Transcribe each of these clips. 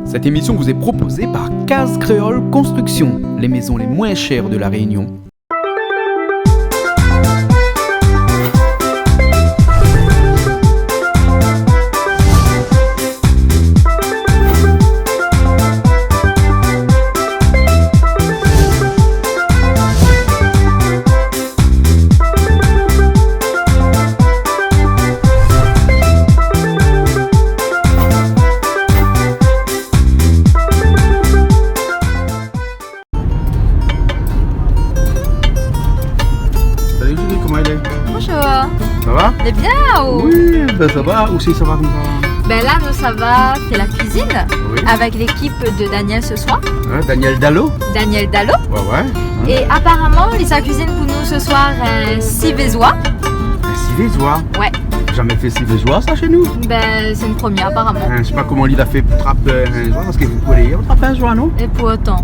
Cette émission vous est proposée par Case Créole Construction, les maisons les moins chères de la Réunion. Ça va? C'est bien ou? Oui, ben ça va. Aussi ça va comme ça? Ben là, nous, ça va. C'est la cuisine. Oui. Avec l'équipe de Daniel ce soir. Daniel Dallot? Daniel Dallot. Ouais. Et apparemment, il sa cuisine pour nous ce soir un civézois. Un civézois? Ouais. Jamais fait civézois ça chez nous? Ben, c'est une première apparemment. Je sais pas comment il a fait pour trapper un joie, parce que vous pouvez trapper un joie, non? Et pour autant.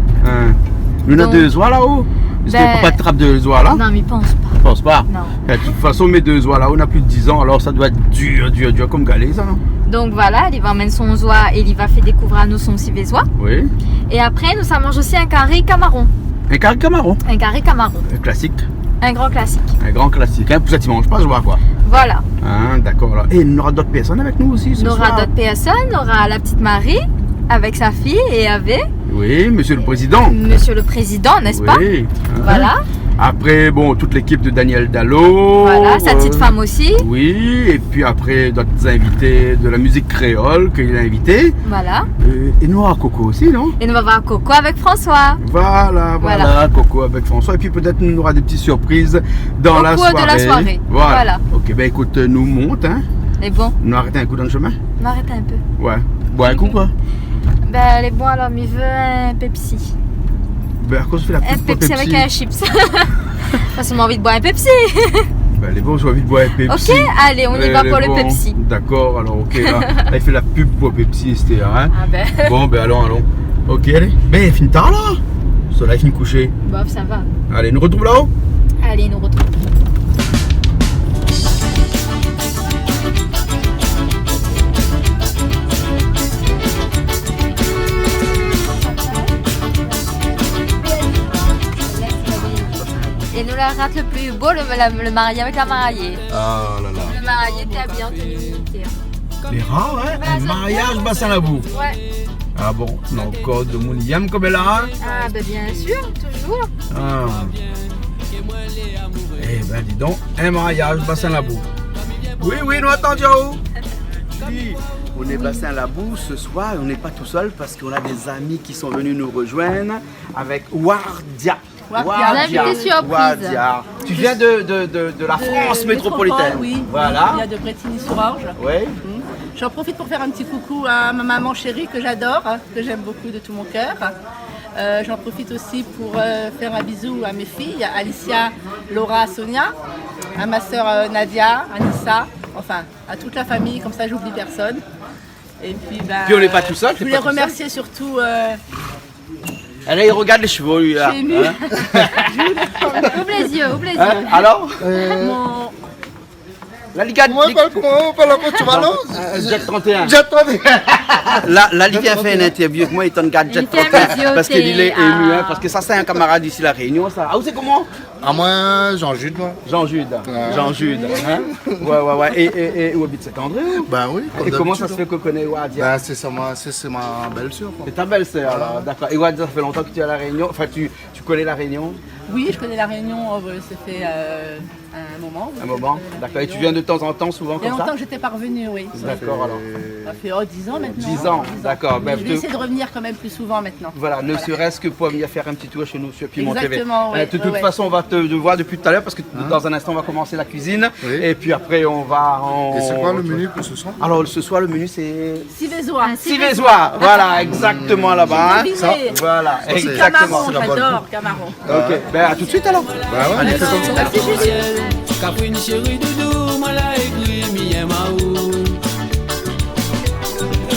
Nous, on a Donc, 2 oies là-haut. Est-ce qu'il n'y a ben, pas de trappe de oies là? Non, mais il pense pas. Je pense pas. Non. De toute façon, mes 2 oies là, on a plus de 10 ans, alors ça doit être dur comme galé ça, non? Donc voilà, il va emmener son oie et il va faire découvrir à nous son civézois. Oui. Et après, nous, ça mange aussi un carré camaron. Un carré camaron? Un carré camaron. Un classique. Un grand classique. Un grand classique. Pour ça, tu manges pas joie quoi. Voilà. D'accord. Là. Et il y aura d'autres personnes avec nous aussi ce On aura soir. d'autres personnes. On aura la petite Marie avec sa fille et avec Oui, monsieur le président. Monsieur le président, n'est-ce pas? Oui. Voilà. Après, bon, toute l'équipe de Daniel Dallot. Voilà, sa petite femme aussi. Oui, et puis après, d'autres invités de la musique créole qu'il a invité. Voilà. Et nous à Coco aussi, non? Et nous allons voir Coco avec François. Voilà, Coco avec François. Et puis peut-être nous aura des petites surprises dans la Au soirée. cours de la soirée. Voilà. Ok, ben écoute, nous monte, hein. Et bon, Nous arrêtons un coup dans le chemin. on arrête un peu. Ouais. Bois un coup, quoi. Ben, elle est bon alors, il veut un Pepsi. Ben, à cause de la Un pub pour Pepsi avec un chips. Parce qu'on a envie de boire un Pepsi. Ben, les bons, j'ai envie de boire un Pepsi. Ok, allez, on y va pour le Pepsi. D'accord, alors, ok, là, il fait la pub pour Pepsi, c'était, hein. Ah ben. Bon, ben, allons. Ok, allez. Ben, il finit tard, là. Le soleil finit couché. Bof, ça va. Allez, nous retrouvons là-haut. Allez, nous retrouvons. Et nous la rate le plus beau, le marié avec la mariée. Ah là là. Le marié était habillé en tenue militaire. Les rats, hein. Un mariage bassin la boue. Ouais. Ah bon, non, code de mon yam comme elle a. Ah ben bien sûr, toujours. Ah. Eh ben, dis donc, un mariage bassin la boue. Oui, nous attendions. Oui, on est bassin la boue ce soir, on n'est pas tout seul parce qu'on a des amis qui sont venus nous rejoindre avec Wardia. L'invité surprise. Wardia. Tu viens de la France métropolitaine. Oui, Voilà. il y a de Bretigny-sur-Orge. Oui. J'en profite pour faire un petit coucou à ma maman chérie que j'adore, que j'aime beaucoup de tout mon cœur. J'en profite aussi pour faire un bisou à mes filles, Alicia, Laura, Sonia, à ma soeur Nadia, Anissa, enfin à toute la famille, comme ça j'oublie personne. Et puis, Puis on n'est pas tout seul. je voulais remercier surtout Allez, il regarde les chevaux, lui, là. Je suis émue. Ouvre les yeux, ouvre les yeux. Hein? Alors mon... La Liga. Moi, comment tu vas là? Jet 31. J'attendais. La Liga a fait une interview avec moi, il t'en garde Jet Il fait un 31. visio, Parce qu'il est c'est- ému, ah. hein, parce que ça, c'est un camarade d'ici la Réunion, ça. Ah, vous c'est comment? À moi, Jean-Jude, moi. Jean-Jude. Jean-Jude. Hein? Ouais. Et où habite cet André? Ben oui. Et comment ça se fait qu'on connaît Wadia? Ben, c'est ma belle-sœur, quoi. C'est ta belle-sœur, alors, d'accord. Et Wadia, ça fait longtemps que tu es à la Réunion. Enfin, tu connais la Réunion? Oui, je connais la Réunion, ça fait un moment. Un moment. D'accord. Et tu viens de temps en temps, souvent Il y a comme ça? longtemps que j'étais pas revenue, oui. D'accord, alors. Ça fait 10 ans maintenant. 10 ans, d'accord. Ben, Je vais essayer de revenir quand même plus souvent maintenant. Voilà, ne serait-ce que pour venir faire un petit tour chez nous sur Piment TV. Exactement, oui. De toute façon, on va te voir depuis tout à l'heure parce que dans un instant, on va commencer la cuisine. Oui. Et puis après, on va. Et c'est quoi le menu pour ce soir? Alors, ce soir, le menu, c'est. Civézois. Civézois. Voilà, exactement là-bas. hein. Devinez. Voilà, c'est exactement. Camaron, c'est la bonne. j'adore Camaron. Ok, ben à tout de suite alors. Ben ouais, on fait comme ça. Merci Juju. Kapwin chéri doudou, moi la écrit mi maou.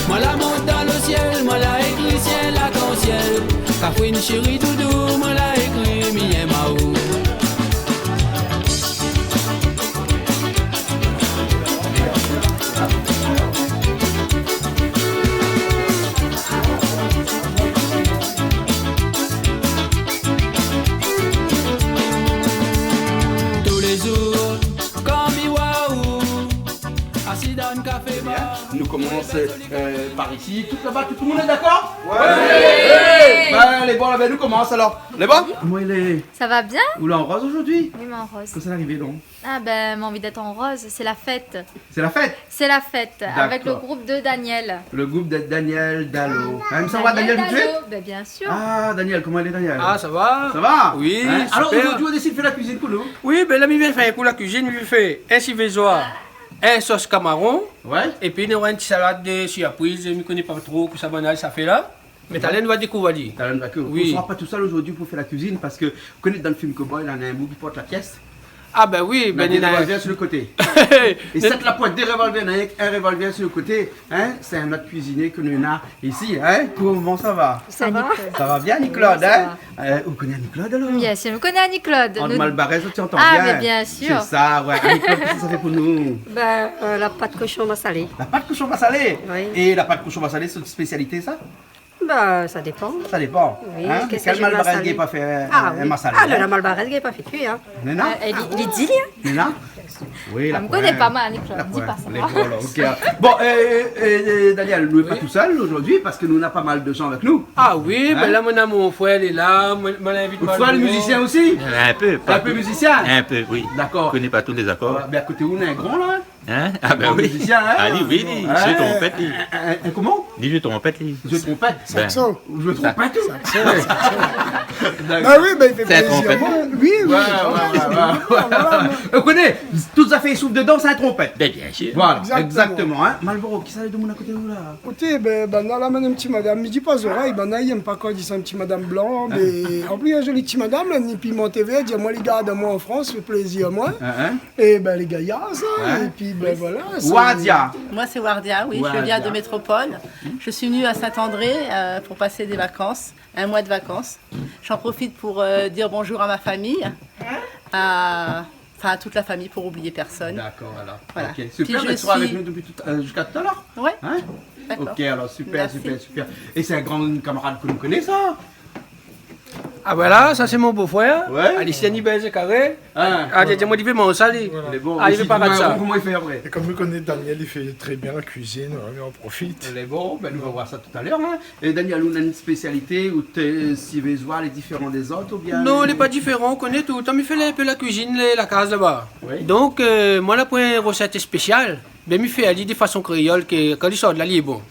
Moi la monte dans le ciel, moi la écrit ciel arc-en-ciel. Kapwin chéri doudou, moi la écrit mi maou. commence par ici. Tout là-bas, tout le monde est d'accord? Ouais. Ben, les bons, là, ben, nous commence alors. Les bons? Comment il est? Ça va bien? Vous l'en rose aujourd'hui? Oui, mais en rose. Comment ça arrivé donc? Ah ben, j'ai envie d'être en rose, c'est la fête. C'est la fête? C'est la fête, avec le D'accord. groupe de Daniel. Le groupe de Daniel Dallot. Il me semble voir Daniel vite fait? Dallot, ben bien sûr. Ah, Daniel, comment il est Daniel? Ah, ça va? Ça va? Oui, Hein? Alors super. aujourd'hui, on décide de faire la cuisine pour nous. Oui, ben là, je vais faire pour la cuisine, je vais faire un civézois, un sauce camaron, Ouais. et puis il y aura une petite salade de surprise, je ne connais pas trop que ça banal ça fait là. Mais t'as l'air de découvrir. Talent d'accord. Oui. On ne sera pas tout seul aujourd'hui pour faire la cuisine parce que vous connaissez dans le film Cowboy, il y en a un bout qui porte la pièce. Ah ben oui, Ben, ben des il y en a... revolvers sur le côté. Et cette la pointe des revolvers, il y en a un revolver sur le côté. Hein? C'est un autre cuisinier que nous avons ici. Hein? Comment ça va? Ça va? Ça va bien, Annie-Claude? Oui, ça Hein? Vous connaissez Annie-Claude alors? Bien sûr, vous connaissez Annie-Claude. En Nous- Malbarès, tu entends Ah, bien? mais bien sûr. C'est ça, ouais. Annie-Claude, qu'est-ce que ça fait pour nous? Ben, la pâte cochon massalée. La pâte cochon massalée. Oui. Et la pâte cochon massalée, c'est une spécialité, ça? Ben, ça dépend. Ça dépend. Oui, Hein? qu'est-ce Quel que j'ai Malbarès massalé? qui n'a pas fait un Oui. massalé? Ah, hein? la malbarès, il n'est pas fait cuire. Hein. Nena? Il dit, hein? Nena? Oui, Elle me connaît pas mal, Annie-Claude. La Dis pas ça. pointe. Les voilà, ok. Bon, Daniel, nous n'est pas tout seul aujourd'hui parce que nous avons pas mal de gens avec nous. Ah oui, Hein? ben là, mon frère est là, mon invite Votre frère, le musicien aussi? Un peu, Un peu musicien? Un peu, oui. D'accord. Je connais pas tous les accords. Ben, à côté, on a un grand là. Hein? Ah ben Un oui. musicien, hein? Ah oui, oui, Hein? je trompette, lui. Comment? Dis je trompette, lui. Je trompette. Ben, Je trompette tout. Ah oui, ben il fait C'est un plaisir. trompette. Moi, oui, oui. Ouais. On connaît, tout ça fait souffle dedans, c'est un trompette. ben, bien sûr. Voilà, Exactement. exactement. Hein? Malboro, qui ça de mon à côté de vous là? Écoutez, ben, dans la main un petit madame, me dit pas aux oreilles, ben, il aime pas quand il dit ça, un petit madame blanc, mais en plus, il y a un joli petit madame, là, ni piment TV, dit moi les gars, de moi en France, fait plaisir à moi. Hein? Et ben les gars, ça, Ouais. et puis ben voilà. c'est- Wadia. Moi, c'est Wardia, oui, Wardia. je viens de Métropole. Je suis venue à Saint-André pour passer des vacances, un mois de vacances. J'en profite pour dire bonjour à ma famille, à toute la famille, pour oublier personne. D'accord, alors. Voilà. Ok, super, Puis mais je tu seras avec suis- nous depuis jusqu'à tout à l'heure. Ouais, Hein? d'accord. Ok, alors super, Merci. super. Et c'est un grand camarade que nous connaissons, ça? Ah voilà, ça c'est mon beau-frère. Ouais. Aliciani Belge Carré. Hein? Ah, j'ai moi, il fait mon salut. Il est bon. Ah, il Et fait si pas tu mal m'as- ça. Comment il fait après? Et comme vous connaissez Daniel, il fait très bien la cuisine, on en profite. Il est bon, ben nous allons voir ça tout à l'heure. Hein. Et Daniel, on a une spécialité où tu sais voir les différents des autres ou bien? Non, il n'est pas différent, on connaît tout. Tom, il fait un peu la cuisine, la case là-bas. Oui. Donc, moi, là, pour une recette spéciale, ben, il fait aller de façon créole, que quand il sort de là, il est bon.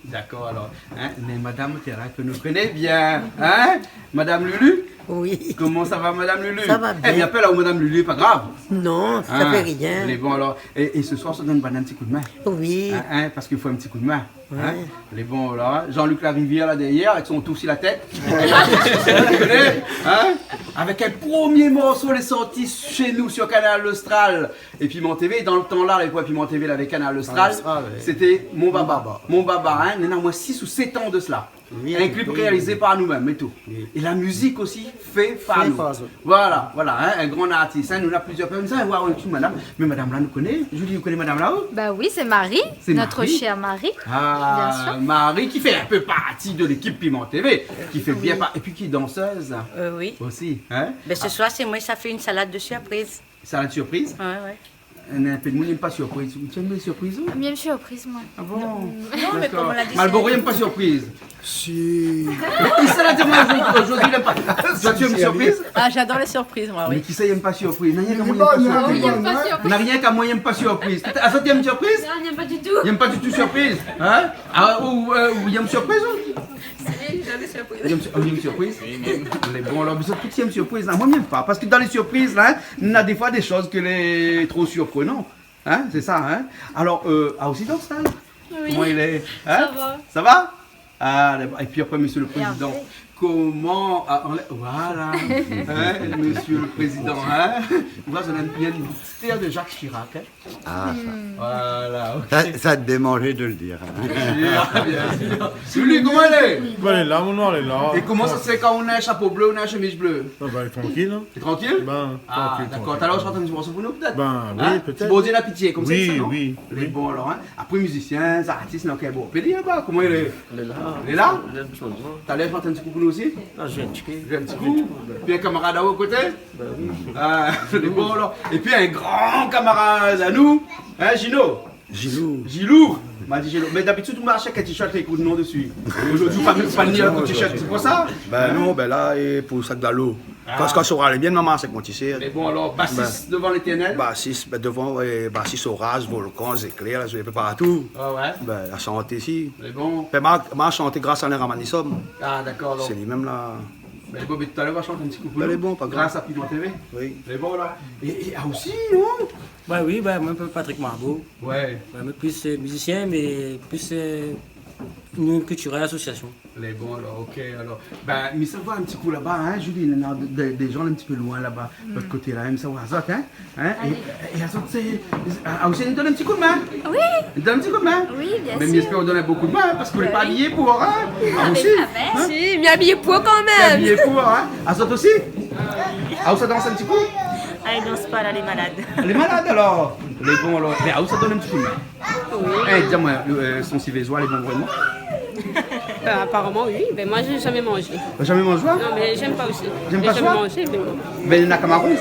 D'accord, alors. Hein? Mais Madame Terra, que nous connaît bien. Hein? Madame Lulu? Oui. Comment ça va, Madame Lulu? Ça va bien. Eh bien, appelle là où Madame Lulu, pas grave. Non, ça Hein? fait rien. Elle est bon, alors. Et ce soir, ça donne un petit coup de main. Oui. Hein, parce qu'il faut un petit coup de main. Hein? Elle est bon, là. Jean-Luc Larivière, là, derrière, avec son tout sur la tête. Vous connaissez, hein? Avec un premier morceau, il est sorti chez nous sur Canal Austral et Piment TV. Dans le temps là, les fois Piment TV, avec Canal Austral, c'était Mon Baba. Mon Baba, hein? Il y en a au moins 6 ou 7 ans de cela. Un clip réalisé par nous-mêmes et tout. Et la musique aussi fait par nous. Voilà, hein? Un grand artiste. Hein? Nous avons plusieurs personnes. Ça, voir une madame. Mais madame là nous connaît. Julie, vous connaissez madame là-haut? Bah oui, c'est Marie, C'est notre Marie. chère Marie. Ah, Bien sûr. Marie qui fait un peu partie de l'équipe Piment TV, qui fait bien et puis qui est danseuse Oui. aussi, hein? Ben, ce soir, c'est moi, ça fait une salade de surprise. Salade surprise. Ouais. Un peu de monde n'aime pas surprise. Tu aimes les surprises? Bien surprise, moi. Ah bon? Non, mais comme on l'a dit, Malboro n'aime pas surprise. Si. Qui ça l'a dit moi aujourd'hui il n'aime pas. Toi tu aimes surprise? Ah, j'adore les surprises, moi, Mais oui. qui ça il n'aime pas surprise? N'a rien qu'à moi il Bon, n'aime pas non, surprise. bon, non. N'a rien qu'à moi il n'aime pas surprise. Ah ça tu aimes surprise? Non, il n'aime pas du tout. Il n'aime pas du tout surprise, hein? Ah, ou il aime surprise ou? Il aime surprise? Les bons, alors, mais ça, tout aime surprise, là. Moi, je n'aime pas. Parce que dans les surprises, là, on a des fois des choses que les trop surprenantes. Hein? C'est ça, hein? Alors, aussi dans le style? Oui. Comment il est? Hein? Ça va. Ça va? Ah, et puis après, monsieur le Et président. après? Comment. Voilà. Hein, monsieur le président, hein? Vous voyez, il y a une petite air de Jacques Chirac, hein? Ah, Voilà, ok. ça te démangeait de le dire. Bien sûr. Lui, comment elle est? Elle est là, mon noir, elle est là. Et comment ça se fait quand on a un chapeau bleu, on a une chemise bleue? Ah bah, tranquille, hein. T'es tranquille? Ben, Ah, tranquille, d'accord. tranquille. T'as l'air de chanter une chanson pour nous, peut-être? Ben, oui, Hein? peut-être. C'est beau dire la pitié, comme Oui, ça, non? oui, Il est oui. bon, alors, hein? Après, musicien, artiste, donc, bon. Pédie, là-bas, comment il est? Il est là. Il est là? T'as l'air de chanter un petit coup pour nous aussi? Ah, je viens de checker. J'ai un petit coup. Puis un camarade à vos côtés? Ah, il est bon, alors. Et puis un grand camarade à nous, hein, Gino? Gilou. Gilou? M'a dit Gélo. Mais d'habitude, on achète un t-shirt avec le nom dessus. Aujourd'hui, pas le t-shirt, c'est pour ça? Ben non, ben là, et pour ça de l'eau. Quand ça aura les bien, maman, c'est mon t-shirt. Mais bon, alors, Bassis devant l'éternel? Bassis, ben devant, Bassis, Horace, volcan, éclairs, je vais partout. Ah ouais? Ben, la chanter ici. Mais bon. Ben, m'a chanté grâce à un Ramanissom. Ah d'accord, alors. C'est lui-même là. Mais bon, mais tout à l'heure, on va chanter un petit coup. Ben, elle est bon, pas grave. Grâce à Piment TV? Oui. Mais bon, là. Et aussi, non? Ouais, oui, ben, moi, Patrick Marbeau. Ouais. Ouais, mais plus musicien, mais plus une culturelle association. Les bons, alors, ok, alors. Ben, mais ça va un petit coup là-bas, hein, Julie, il y a des gens un petit peu loin là-bas, de l'autre côté là, même ça, Azot, hein? Et Azot, c'est. Ah, aussi, il donne un petit coup de main? Oui. Il donne un petit coup de main? Oui, bien mais sûr. Mais j'espère qu'on donne beaucoup de main, parce qu'on n'est pas habillé pour, hein? Ah, aussi? Si, mais habillé pour quand T'es même. habillé pour, hein? Azot aussi? Ah, ça danse un petit coup? Ah, ils dansent pas là, les malades. Les malades alors? Les bons alors. Mais ah, ça donne un petit coup de main? Oui. Eh, dis-moi, son civézois, les bons vraiment? Apparemment oui, mais moi j'ai jamais mangé. Jamais mangé? Non mais j'aime pas aussi. J'aime pas J'ai jamais ça? mangé, mais bon. Ben, il y en a camarons?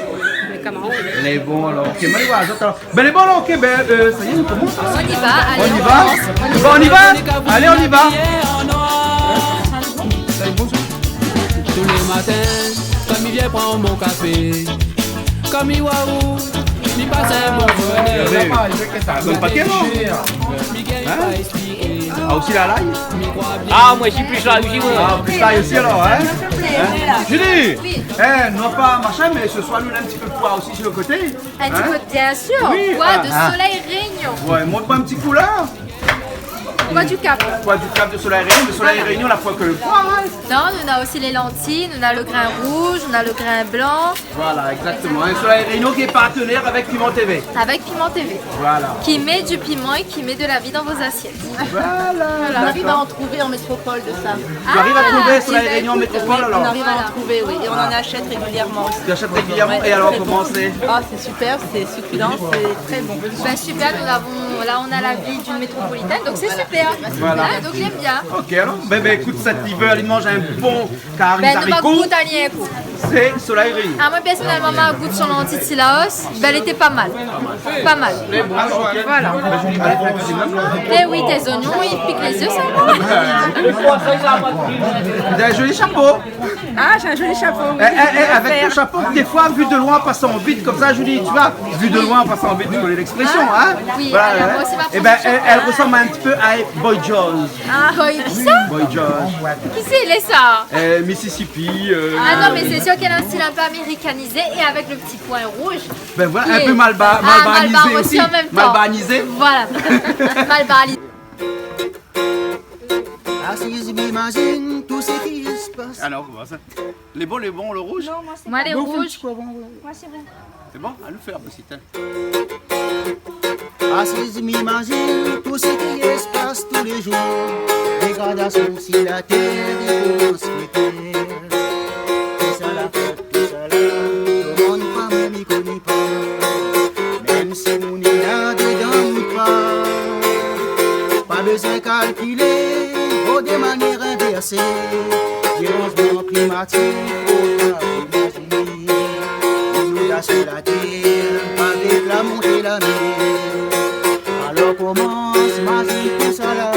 Les camarons. Les bons alors. Ok, mais les voilà, alors. Ben, les bons alors, ok, ben, ça y est, on commence. On y va, allez, On y va? Bon, on y va? Allez, on y va. Tous les matins, comme il vient prendre mon café, comme il waouh, il passe un bon bonheur. Donne pas de non? Ah, aussi la laille? Ah, moi j'ai plus là, j'ai Ah, plus laille aussi alors, hein? Julie! Eh, non pas machin, mais ce soir, nous, on a un petit peu de poids aussi sur le côté. Un petit peu, bien sûr. Oui, Poids de ah. soleil réunion. Ouais, montre-moi un petit coup là. Poids du cap. Poids du cap de soleil réunion, le soleil réunion, la fois que le poids, hein? Non, on a aussi les lentilles, on a le grain rouge, on a le grain blanc, Voilà, exactement. Un soleil réunion qui est partenaire avec Piment TV. avec Piment TV. Voilà. Qui met du piment et qui met de la vie dans vos assiettes. Voilà. On arrive à en trouver en métropole de ça. Tu arrives à trouver soleil ben, réunion en écoute, métropole On alors? arrive à en trouver, oui. Et on en achète régulièrement aussi. Tu achètes régulièrement Ouais, et alors très comment bon. c'est? Ah, c'est super, c'est succulent, c'est très bon. Ben, super, nous avons, là on a la vie d'une métropolitaine, donc c'est super. Voilà. Donc j'aime bien. Ok alors, ben écoute, cet hiver, il mange un bon carré Ben, nous va haricots, goûter à rien coup. c'est soleil réunion. Ah, moi personnellement, ma goûte sur l'anti de Silaos, ben, elle était pas mal. Pas mal. Voilà. Et oui, tes oignons, ils piquent les yeux, ça va. Vous avez un joli chapeau. Ah, j'ai un joli chapeau. Avec ton chapeau, des fois, vu de loin, passant vite, comme ça, Julie, tu vois, vu de loin, passant vite, tu connais l'expression, hein? Oui, Voilà, alors, hein. moi aussi, ma Eh ben, première elle ressemble un petit peu à Boy George. Ah, qui ça? Boy George. Qui c'est, il est ça? Mississippi. Ah non, mais c'est sûr qu'elle a un style un peu américanisé et avec le petit point rouge. Ben voilà, qui un est- peu Malbar malbanisé aussi. en même temps. Malbanisé. Voilà. Malbanisé. Assise, m'imagine tout ce qui se passe. Alors, comment ça? Les bons, le rouge? Moi, les rouges. Moi, c'est bon. C'est bon? À le faire, aussi. Assise, m'imagine tout ce qui se passe tous les jours. Dégradation sur la terre, défense précaire. Tout ça la fête, tout ça là, tout le monde pas même y connaît pas. Même si on est là dedans ou pas besoin de calculer, faut de manière inversée. Dérangement climatique, faut pas imaginer. Inondation la terre, avec la montée de la mer. Alors commence ma vie tout ça là.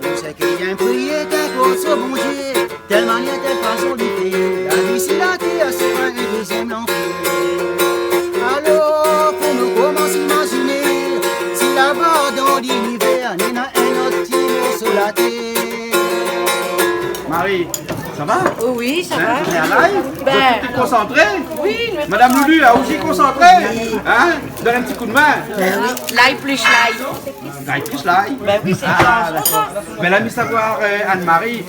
On sait qu'il y a un prier qu'impose au bon Dieu, telle manière, telle façon de faire. La vie c'est la terre, c'est pas un deuxième enfer. Alors pour nous commence à imaginer, si là-bas dans l'univers, il y a un autre qui est sur la terre. Marie, ça va? Oui, ça Hein? va. T'es à live? Ben, Tu es concentrée? oui, mais Madame Loulou, a aussi concentrée? Hein? Donne un petit coup de main. l'ail plus l'ail. Aïe, plus là. Ben oui, c'est Ah, ça. d'accord. Mais elle a mis savoir Anne-Marie.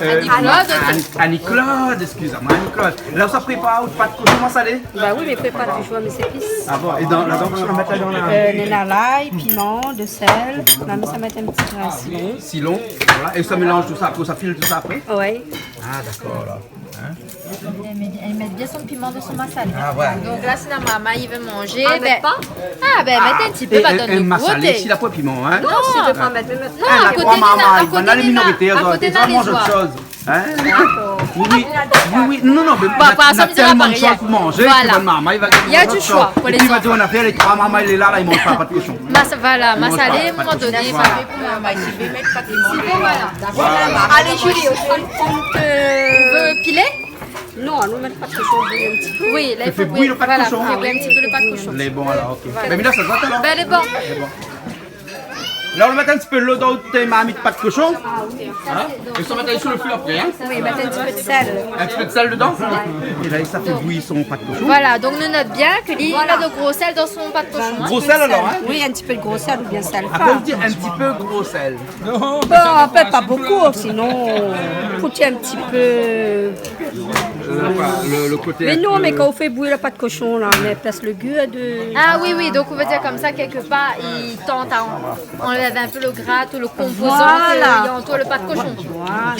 Annie-Claude, excusez-moi, Annie-Claude. Là, ça prépare ou pas de comment salé? Bah oui, mais prépare du choix mes épices. Ah bon, et là-dedans, on va mettre là dans la. L'ail, piment, de sel. On a mis ça mettre un petit grain de citron. Silon, voilà. Et ça mélange tout ça après, ça file tout ça après? Ouais. Ah, d'accord, là. Elle met bien son piment de son massalé. Ah, ouais. Donc là, si la maman, il veut manger, Ah, mais pas. Ah, ben, mettez un petit peu, pas donner un le massalé, goûter. si la poids piment, hein? Non, si tu veux pas mettre, mais non, à côté maman, de il va dans les minorités, à côté ça mange de autre chose. Hein? Oui, non, mais Bon, on pour a l'instant, ils tellement de aura choix pas, pour manger. voilà. Que bonne maman, il va Il y a du choix pour et les puis il va dire, enfants. on a fait les 3 mamans, il est là, il mange pas de cochon. Voilà, Mange salé, pas, à un moment donné, voilà. voilà. Allez, Julie, on veut piler? Non, nous mettre pas de cochon bouilli un petit peu. Oui, là, il faut fait bouillir le pas de voilà, cochon. faut bouillir un petit peu le pas de cochon. Les bons alors, ok. Ben, mais là, ça se voit alors. Ben, elle est bon. Là, on va mettre un petit peu l'eau dans tes mamies de pas de cochon. Hein? Et ça va mettre sur le feu après, hein? Oui, mettre un petit peu de sel. Un petit peu de sel dedans. Et là, ça fait bouillir son pas de cochon. Voilà, donc nous note bien que Lily a de gros sel dans son pas de cochon. hein. Gros sel alors, hein? Oui, un petit peu de gros sel ou bien sel. À quoi dire un petit peu gros sel? Bon, après, pas beaucoup, sinon, faut-il un petit peu. Le côté. Mais un non, peu- mais quand on fait bouillir le pas de cochon, là, on place le goût de. Ah oui, donc on veut dire comme ça, quelque part, il tente à enlever un peu le gras, tout le composant Voilà. qui entoure le pas de cochon.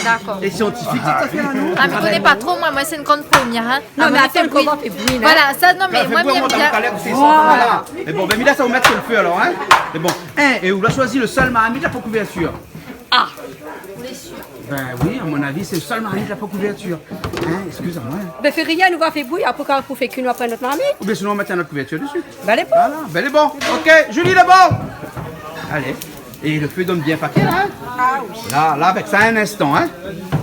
D'accord. Et scientifique, c'est ça fait là, non? Ah, mais je connais pas trop, moi c'est une grande première. Hein. Non, mais on attends, fait qu'on va bouillir. faire bouillir, là. Voilà, ça, non, mais Fais moi boire, j'aime moi, dans bien. le palais, c'est ça. Voilà. Voilà. Et bon, ben là, ça va mettre sur le feu alors, hein? Et bon, et on a choisi le seul marmite de la pot couverture. Ah, on est sûr. Ben oui, à mon avis, c'est le seul marmite de la pot couverture. Hein, excusez-moi. Ben, fait rien, nous va faire bouillir, après, quand on fait qu'une après notre marmite. Ou bien sinon, on met notre couverture dessus. Ben, elle est bonne. Voilà, ben elle est bon. Ok, Julie, d'abord. Allez. Et le feu donne bien paquet, là, hein? Ah oui. Là, avec ça, un instant, hein?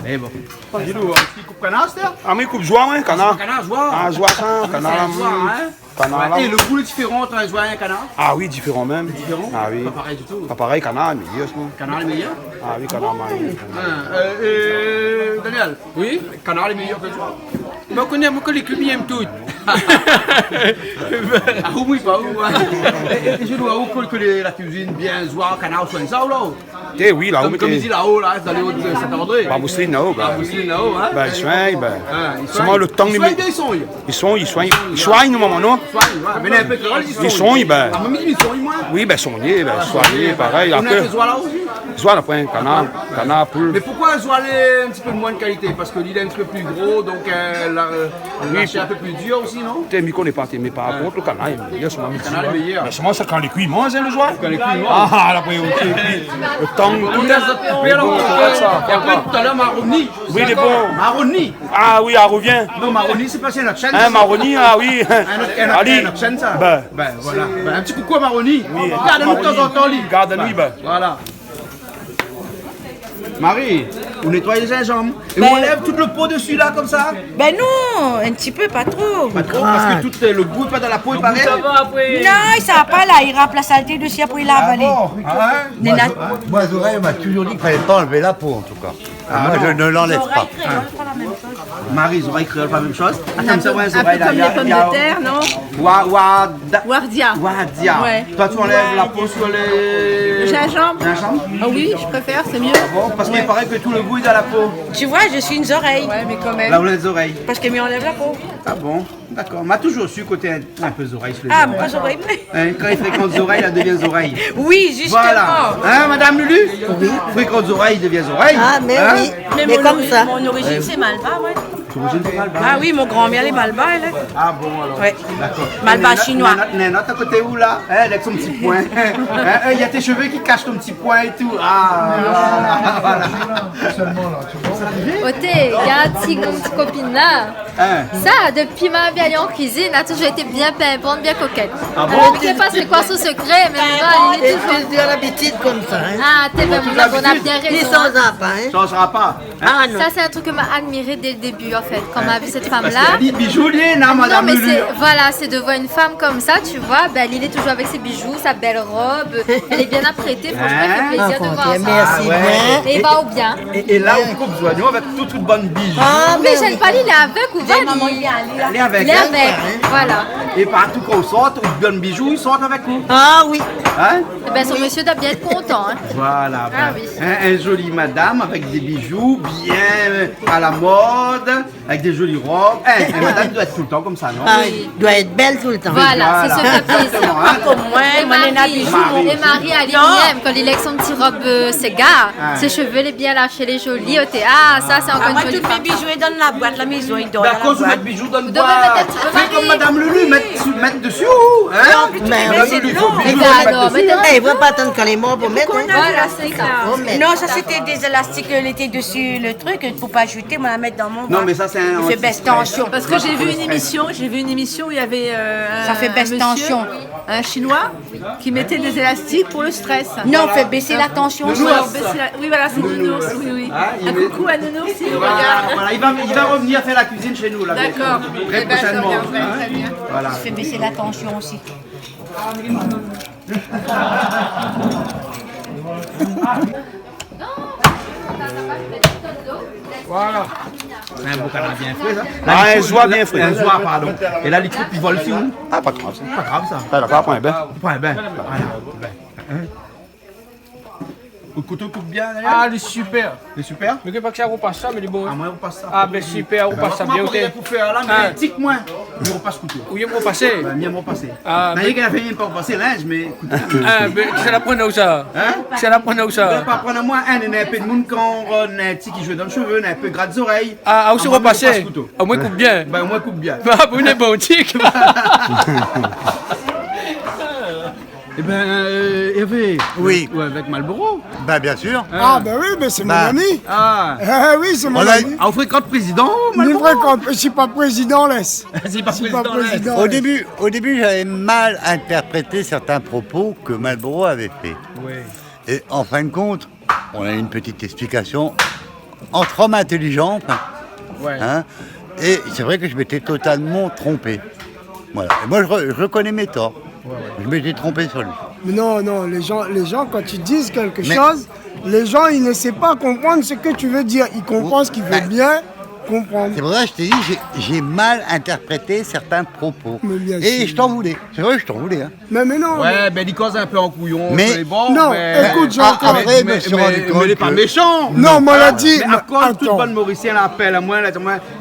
Et bon. Dis-nous, un petit coupe canard, c'est-à-dire? Ah, mais coupe joie, moi, canard. Canard, joie. Ah, joie, ça, canard, là. Canard, là. Et le goût est différent entre un joie et un canard? Ah oui, différent même. Différent? Ah oui. Pas pareil du tout. Pas pareil, canard, mais mieux, ça. Canard est meilleur? Ah oui, canard, mais. Daniel? Oui? Canard est meilleur que le joie? Mais on connaît les cuisiniers toutes. Ah oui, pas où, hein? Et je dois où que la cuisine bien joie, canard, soigne ça ou là? Eh oui, là-haut, Comme il dit là-haut, là, dans les hauts de Saint-André. Bah, Mousseline, là-haut, Ah, ben. Mousseline là-haut, hein? Ben, ils soignent, ben. Ils Seulement le temps, ils les soignent bien, ils soignent. Ils soignent, nous, maman, non? Soignent, ouais. Mais un peu de Ils soignent, ben. Ah, mais ils soignent, moi. Oui, ben, soignés, ben, soignés, pareil. On a Après, des oies là aussi. joie, là, point, canard, poule. Mais pourquoi un oies est un petit peu de moins de qualité? Parce que l'île est un petit peu plus gros, donc la chair est un peu plus dur aussi, non? T'es mis qu'on est parti, mais par contre, le canard, il y a souvent. Le canard est meilleur. Mais seulement, ça, quand les cuits mangent, hein, le joie. Quand les cuits mangent. Ah, là, oui, ok. Le temps, On laisse couper alors. Et après, tout à l'heure, Maroni. Oui, il est bon. Maroni. Ah oui, elle revient. Non, Maroni, c'est passé à notre chaîne. Hein, Maroni, ah oui. Allez, notre chaîne, ça. Ben. Ben, voilà. Ben, un petit coucou à Maroni. Regarde-nous de temps en temps, Lee. Garde-nous, ben. Voilà. Marie, on nettoie les gingembre. Et Ben- on enlève tout le pot dessus là, comme ça. Ben non, un petit peu, pas trop. Pas trop, parce que tout le goût est pas dans la peau, il paraît. Non, ça va pas là, il remplit la saleté dessus après il a avalé. Les nat- Moi, Zoraï m'a toujours dit qu'il fallait pas enlever la peau, en tout cas. Moi, je ne l'enlève pas. Marie, Zoraï créole, pas la même chose. Un peu, un peu comme les pommes de terre, non? Wardia. Wardia. Ouais. Toi, tu enlèves la peau sur les... Le gingembre. Gingembre? Ah oui, je préfère, c'est mieux. Bon, parce qu'il paraît que tout le goût est dans la peau. Tu vois, je suis une oreille. Ouais, mais quand même. Là où les oreilles. Parce qu'elle m'y enlève la peau. Ah bon, d'accord. M'a toujours su côté un peu oreilles sur les Ah, oreilles. pas oreille. Hein, quand il fréquente les oreilles, il devient oreilles. Oui, justement. Voilà. Hein, Madame Lulu? Oui. Fréquente les oreilles, il devient oreilles. Ah, mais Hein? oui. Mais comme ça. Mon origine, c'est Malba, ouais. Ton origine, c'est Malba. Ah oui, mon grand-mère, elle est Malba, elle est. Ah bon, alors. Ouais. D'accord. Malba Et chinois. Nénote, à côté où là? Hein, avec son petit poing. Hein, il y a tes cheveux qui cachent ton petit poing et tout. Ah, voilà. Oté, il y a un petit copine là. Hein. Ça, depuis ma vie en cuisine, a toujours été bien pimpante, bien coquette. Ah bon? Alors, je ne sais pas c'est quoi son secret, mais maintenant, il est toujours... Tu as l'habitude comme ça, hein? Ah, t'es vraiment là, on a bien Il raison. s'en hein. zappe, hein? Ça changera pas. Ah, ça, c'est un truc que m'a admiré dès le début, en fait, quand on a vu cette Parce femme-là. qu'il a dit bijoux, lui, non, Non, Madame mais Lulu. c'est, voilà, c'est de voir une femme comme ça, tu vois, ben, elle est toujours avec ses bijoux, sa belle robe, elle est bien apprêtée, franchement, elle fait plaisir de voir ça. Merci bien. Et il va au bien. Et là, on coupe Zoignon avec toute bonne bijoux. Ah, Mais Jeanne Pali, il est avec ou pas Elle est avec Il est elle. avec, voilà. Et partout quand on sort, ou bien bijoux, ils sortent avec nous. Ah oui. Hein? Eh ben, son monsieur doit bien être content, hein. Voilà, Ah ben, oui. un joli madame avec des bijoux bien à la mode, avec des jolies robes. Et madame doit être tout le temps comme ça, non? Ah, il doit être belle tout le temps. Voilà, c'est ce fait plaisir. Exactement, hein? Comme moi, Et moi, elle a Marie, bijoux. et Marie, elle Non. aime quand il est avec son petit robe Sega, ses cheveux, elle est bien lâchés, les jolis. Ah, ça, c'est Ah, encore moi, une jolie tous mes femme. bijoux, ils donnent la boîte, la maison, ils donnent la D'accord, vous boîte. mettez bijoux dans le devez mettre un bois. petit peu Faites comme Marie. Madame Lulu, mettez mettre dessus, hein? Mais c'est long. Il ne faut pas attendre quand les morts pour mettre. Voilà, c'est ça. Non, ça c'était des élastiques, elle était dessus le truc, il ne faut pas ajouter, moi la mettre dans mon Non, mais ça, c'est un. Il fait baisse tension. Parce que j'ai vu une émission où il y avait Ça fait baisse tension. un Chinois, qui mettait des élastiques pour le stress. Non, fait baisser la tension. Oui, voilà, c'est Nounours, oui. Un coucou à Nounours, il nous regarde. Voilà, il va revenir faire la cuisine chez nous, là. D'accord. Très prochainement. Très bien. Voilà. Ça fait baisser la tension aussi. Voilà. C'est un beau canard bien frais, ça. Ah, un zoie bien frais. Un zoie, pardon. Et là, les trucs, ils volent où? Ah, pas grave ça. Pas grave, ça. Pas grave, prends un bain. Prends un bain. Voilà. Le couteau coupe bien, d'ailleurs. Ah, il est super. C'est super. Mais que pas que ça repasse ça, mais il est beau. Ah, moi, on passe ça. Ah, ben super, on passe ça bien. Comment pour faire là, mais tic moins. Il repasse couteau. Où il me repasser? Il me repasser. Ah, mais il a fait même pas repasser linge, mais couteau. Ah, mais c'est la première où ça? Hein? C'est la première où Je ça? vais pas prendre moi un peu de monde quand on a un petit qui joue dans le cheveu, un peu gratte des oreilles. Ah, où c'est repassé? Au moins coupe bien. Ben, au moins coupe bien. Ah, vous n'êtes pas tic. Eh ben, Hervé. Oui. Ouais, avec Marlboro. Bah bien sûr. Ah, ben oui, mais c'est mon ami. Ah. Oui, c'est mon On a- ami. Ah, on fréquente président, Ni Marlboro. vrai quand je suis pas président, laisse. C'est pas Je suis pas président. président. Au laisse. début, j'avais mal interprété certains propos que Marlboro avait faits. Ouais. Et en fin de compte, on a une petite explication entre hommes intelligents. Ouais. Hein, et c'est vrai que je m'étais totalement trompé. Voilà. Et moi, je reconnais mes torts. Je m'étais trompé sur lui. Mais non, les gens, quand ils disent quelque Mais- chose, les gens, ils ne savent pas comprendre ce que tu veux dire. Ils comprennent ce qu'ils veulent bien comprendre. C'est pour ça que je t'ai dit, j'ai mal interprété certains propos. Mais bien Et sûr. je t'en voulais. C'est vrai que je t'en voulais. Hein. Mais non. Ouais, ben, il cause un peu en couillon. Mais- c'est bon, Non, mais... écoute, Jean-Claude. Après, je me suis rendu compte mais il est pas que- méchant. Non, moi, l'a dit. Mais à cause Attends. toute bonne Mauricien l'appelle à moi, là,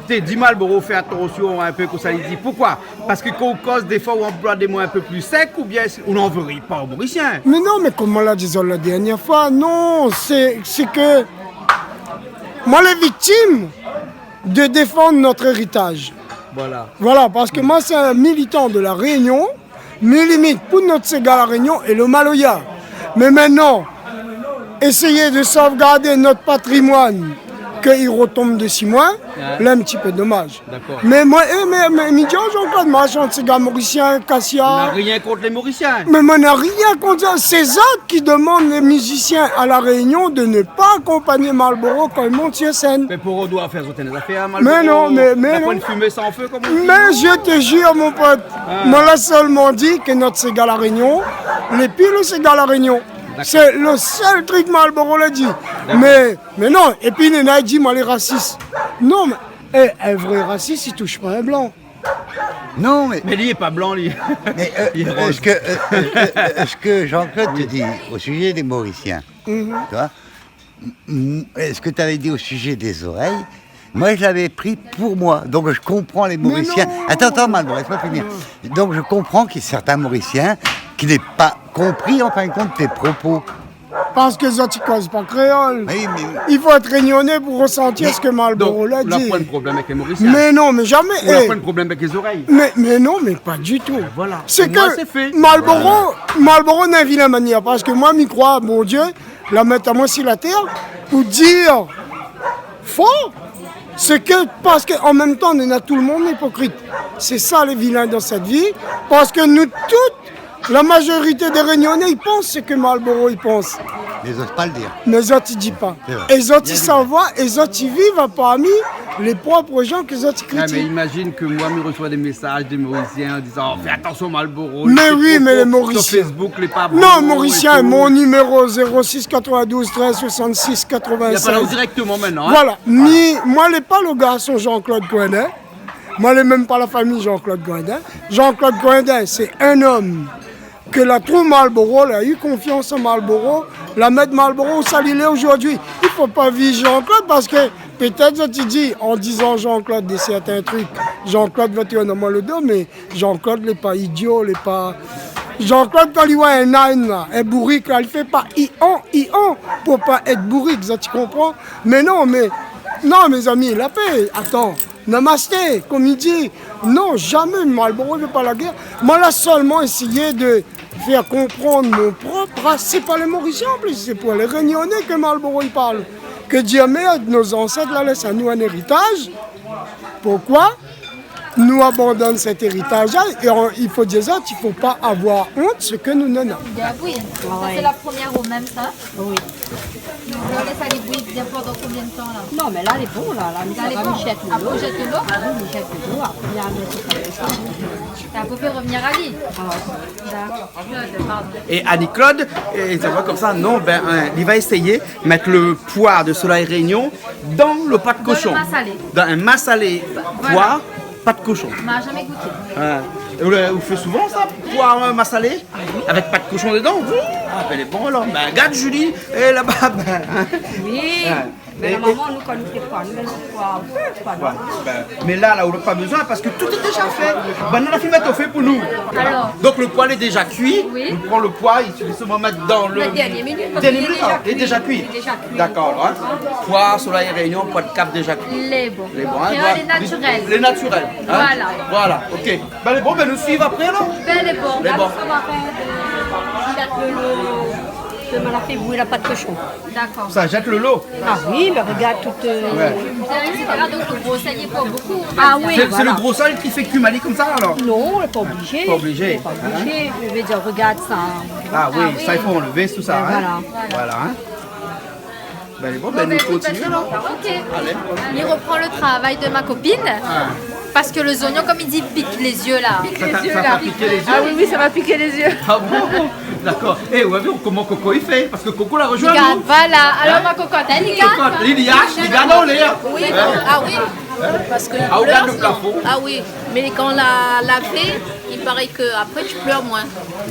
t'es dit Marlboro, fais attention un peu que ça lui dit. Pourquoi? Parce que quand on cause des fois où on emploie des mots un peu plus secs ou bien on n'en veut pas aux Mauriciens. Mais non, mais comme on l'a dit la dernière fois, non, c'est que moi, les victimes de défendre notre héritage. Voilà. Voilà, parce que moi, c'est un militant de la Réunion, mais limite pour notre Ségal la Réunion et le Maloya. Mais maintenant, essayer de sauvegarder notre patrimoine, qu'il retombe de 6 mois, là, un petit peu dommage. D'accord. Mais moi, midi, Jean-Claude, moi, je suis un Ségal mauricien, On n'a Cassia. rien contre les Mauriciens. Mais moi, n'a rien contre ça. C'est ça qui demande les musiciens à La Réunion de ne pas accompagner Marlboro quand ils montent sur scène. Mais pour on doit faire certaines affaires, Marlboro. Mais non, mais Un non. point de fumée sans feu, comme on dit. Mais je te jure, mon pote, moi, là seulement dit que notre Ségal la Réunion, les pires, le Ségal la Réunion. C'est le seul truc Marlboro l'a dit. Mais non, et puis il a dit, moi, les racistes. Non, mais un vrai raciste, il touche pas un blanc. Non, mais Mais lui, il est pas blanc, lui. Mais Il est rose. ce que Jean-Claude te dit au sujet des Mauriciens, tu vois, ce que tu avais dit au sujet des oreilles, moi je l'avais pris pour moi, donc je comprends les Mauriciens. non. Attends, Malboro, laisse-moi finir. Donc je comprends qu'il y a certains Mauriciens qui n'aient pas compris en fin de compte tes propos. Parce que ça, tu causes pas créole. Oui, mais Il faut être réunionnais pour ressentir ce que Marlboro Donc, l'a on a dit. pas de problème avec les Mauriciens. Mais non, mais jamais. On n'a Eh, pas de problème avec les oreilles. mais non, mais pas du tout. Voilà. C'est Pour moi, que c'est fait. Marlboro n'a vilaine manière. Parce que moi, m'y crois, mon Dieu, la mettre à moi sur la terre, pour dire faux. C'est que, parce qu'en même temps, on a tout le monde hypocrite. C'est ça les vilains dans cette vie. Parce que nous toutes, la majorité des Réunionnais, ils pensent ce que Marlboro, ils pensent. les osent pas le dire. Mais les autres, ils ne disent pas. C'est vrai. Et les autres, ils s'envoient, et les autres, ils vivent parmi les propres gens que les autres, ils Ah, mais critiquent. imagine que moi, je reçois des messages des Mauriciens en disant fais attention Marlboro. Mais les oui, propos mais les sur Mauriciens. Facebook, les pas bons Non, et Mauricien, tout. mon numéro 06 92 13 66 Il n'y a pas là 96. directement maintenant. Hein? Voilà. Moi, les pas le garçon Jean-Claude Coindin. Moi, les même pas la famille Jean-Claude Coindin. Jean-Claude Coindin, c'est un homme que la troupe Marlboro, elle a eu confiance en Marlboro, la mettre Marlboro où ça l'il est aujourd'hui. Il ne faut pas vivre Jean-Claude parce que peut-être tu dis en disant Jean-Claude des certains trucs, Jean-Claude va te donner le dos, mais Jean-Claude n'est pas idiot, n'est pas. Jean-Claude, quand il voit un âne, là, un bourrique, là, il fait pas i-on, pour pas être bourrique, ça tu comprends? Mais non, mes amis, il a fait. Attends, namasté, comme il dit. Non, jamais Marlboro ne veut pas la guerre. Moi, là, seulement essayé de faire comprendre mon propre race. C'est pas les Mauriciens en plus, c'est pour les Réunionnais que Marlboro il parle. Que Dieu merde, nos ancêtres la laissent à nous un héritage. Pourquoi nous abandonnons cet héritage-là? Et il faut dire ça, il ne faut pas avoir honte ce que nous n'en avons. Oui, ça c'est la première au même ça. Oui. Donc on laisse aller bouillir bien pendant combien de temps là? Non, mais là, elle est bon, là. Là, Elle est ça va, bon. il jette l'eau. Après, on jette de l'eau? Ah oui, il jette de l'eau. Après, il y a un peu Et après, peut revenir à l'île. D'accord. Pardon. Et Annie-Claude, et ça va comme ça, non, ben, il va essayer de mettre le poire de Soleil Réunion dans le pâte Dans le cochon. massalé. Dans un massalé poire, pâte cochon. On m'a jamais goûté. Et vous faites souvent ça, poire massalé? Avec pâte cochon dedans? Oui. Ah, ben, elle est bon alors. Ben, regarde Julie, et là-bas, ben. Oui. Mais la maman, nous, quand nous préparons, nous mettons quoi? Ouais, ben, mais là, on n'a pas besoin parce que tout est déjà fait. Ben, on a fait mettre au fait pour nous. Alors. Donc le poil est déjà cuit. Oui. On prend le poil, il suffit seulement mettre dans le. La dernière minute, parce Dernière qu'il est minute, déjà il est déjà cuit. Il est déjà cuit. D'accord, hein. Poire, Soleil Réunion, poids de cap déjà cuit. Les bons. Les bons, hein, Et voilà. les naturels. Les naturels. Hein. Voilà. Voilà, ok. Ben les bons, ben nous suivons après alors. Ben les bons. Les bons. On va faire de l'eau. Je me la fait bouillir la pâte cochon. D'accord. Ça jette le lot. Ah oui, mais regarde toute... Ouais. Donc le gros sel, il est pas beaucoup. Ah oui, C'est voilà. le gros sel qui fait cumalie comme ça alors? Non, on n'est pas obligé. Pas obligé. On n'est pas obligé. Je vais dire, regarde ça. Ah oui, ça il faut enlever tout ça. Ben Hein. voilà. Voilà. Hein. Ben les bons, ben nous continuons alors. Ok. Il reprend le travail de ma copine. Parce que les oignons, comme il dit, piquent les yeux là. Ça t'a piqué les yeux? Ah oui, oui, ça m'a piqué les yeux. Ah bon? D'accord. Et vous avez vu comment Coco il fait? Parce que Coco l'a rejoint. Regarde, nous. voilà. Alors ma cocotte, elle y gagne. Il y a dans l'air. Oui, Hein? ah oui. Parce que il Ah, pleure, regarde le sinon. plafond. Ah oui, mais quand on l'a lavé, il paraît qu'après tu pleures moins.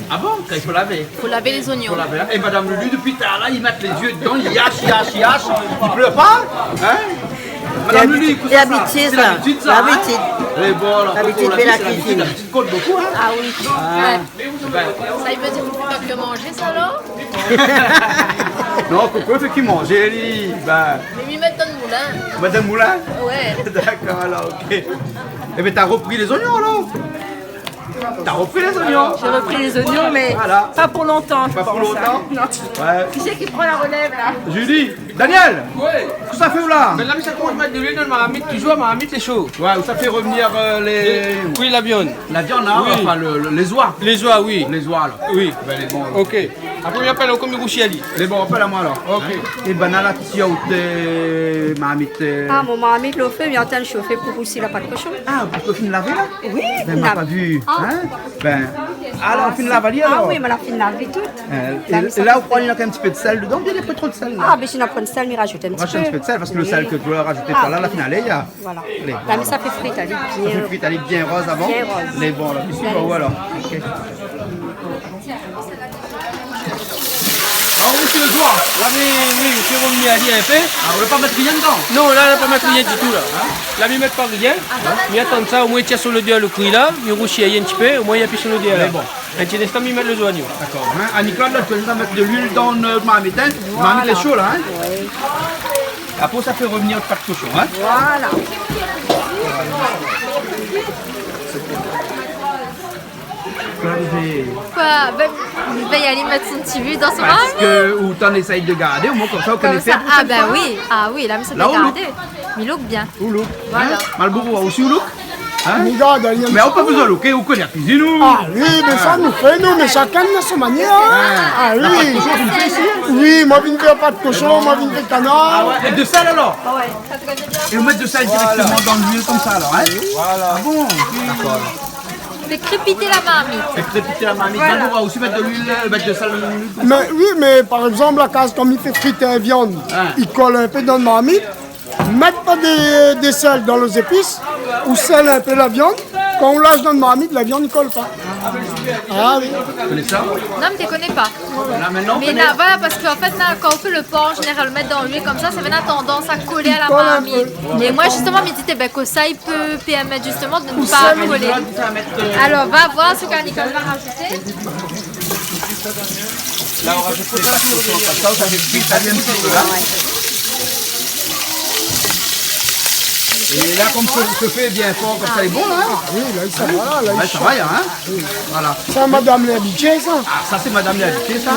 Ah bon? Il faut laver. Il faut laver les oignons. Faut laver. Et Madame Lulu, depuis tard là, ils mettent les yeux dedans, ils yachent. Il pleut pas? Hein? Madame Lulu, écoute ça. l'habitude, C'est ça. l'habitude, ça. L'habitude. Hein? Et bon, alors, L'habitude Coco, fait la c'est l'habitude. cuisine. L'habitude compte beaucoup, hein? Ah oui. Ben, Ça, il veut dire qu'il ne faut pas que manger ça alors. non, Coco, il fait qu'il mange. Lui, ben, Mais lui mettre dans le moulin. Madame Moulin? Ouais. D'accord, alors, ok. Eh bien, t'as repris les oignons, alors? T'as repris les oignons? J'ai repris les oignons, mais Voilà. pas pour longtemps. Pas pour longtemps? Non. Ouais. Qui c'est qui prend la relève là? Julie, Daniel, Oui. qu'est-ce que ça fait là? Mais là, ça commence à mettre de l'huile dans ma marmite, toujours ma marmite est chaud. Ouais, où ça fait revenir les... Oui, la viande. La viande, là, Oui. enfin les oies. Les oies, oui. Les oies, là. Oui. Ben, les bons. Ok. Après, on appelle au commis Rouchiali. Les bons, appelle à moi, alors. Ok. Et ben, là, tu as où t'es... Mamite... Ah, mon mari le fait, mais en train de chauffer pour aussi la pâte cochon. Ah, pour que tu me laves, là? Oui, Ben, m'a pas vu. Hein? Ben, alors, tu me laves, alors? Ah oui, mais la fin laver toute. Et là, on prend un petit peu de sel dedans, il y a pas trop de sel, là. Ah, mais si on a pris le sel, on rajoute un petit Rajoute un petit peu de sel, parce que le Oui. sel que tu dois rajouter Ah, par là, la finale, il y a... Voilà. Allez, Là, voilà. mais ça fait frite, elle est Ça bien. fait frite, elle est bien rose avant. Bien rose. Les bons, là. Ici, bah, où alors? Ok. Ah oui, c'est le soir. Là, oui, je suis revenu à dire un peu. Ah, on ne va pas mettre rien dedans. Non, là, on va pas mettre rien du tout, là. Là, on ne met pas rien. Mais attends ça, au moins, il tire sur le dé le cuit là. Il rouchit un petit peu, au moins, il appuie sur le dé là. Mais bon. Un petit instant, il met les oignons. D'accord. Hein? Annie-Claude, là, tu vas juste mettre de l'huile dans le marmite. Hein? Le marmite est chaud, là. Hein? Oui. Après, ça fait revenir le pâte cochon. Hein? Voilà. Quoi? Ben, il va y aller mettre son petit but dans son Parce marmite. que, ou t'en essayes de garder, au moins comme ça, on Comme connaît ça. faire. Ah ben oui. Ah oui, là, mais ça peut Là, on garder. Mais il look bien. Ou look. Voilà. Hein? Malboro aussi ou look. Hein? Regarde, il y a un Mais on petit peut peu. besoin de looker ou connaît la cuisine, nous. Ah oui, mais ça nous fait, nous, mais chacun de sa manière. Ah La pâte oui. cochon, tu le fais ici? Oui, moi, je ne fais pas de cochon, moi, je ne fais Ah canard. ouais. Et de sel alors? Ça te connaît bien? Et vous mettez de sel directement dans l'huile comme ça alors, hein? Voilà. Ah bon? D'accord. Fait crépiter la marmite. Et crépiter la marmite. Voilà. On va aussi mettre de l'huile, mettre de sel dans l'huile. Mais oui, mais par exemple, la case, comme il fait friter la viande, il colle un peu dans le marmite. Mettre pas des sels dans les épices, ou sel un peu la viande. Quand on lâche dans le marmite, la viande ne colle pas. Ah oui. Vous connaissez ça? Non, mais tu connais pas. Là maintenant, on Mais connaît. là, voilà, parce qu'en fait, là, quand on fait le porc, en général, le mettre dans l'huile comme ça va tendance à coller à la colle un marmite. Et moi, justement, je me disais ben, que ça, il peut permettre justement de ne Ou pas sel, coller. Alors, va voir ce qu'Nicole va rajouter. Là, on rajoute les pâtes cochon comme ça, ça fait frite, ça vient un petit peu là. Et là, comme ce fait bien fort, comme ça, il est bon, là. Oui, là, ça va, là, ça va, hein. Voilà. Ça, madame l'habituée, ça. Ah, ça, c'est madame l'habituée, ça.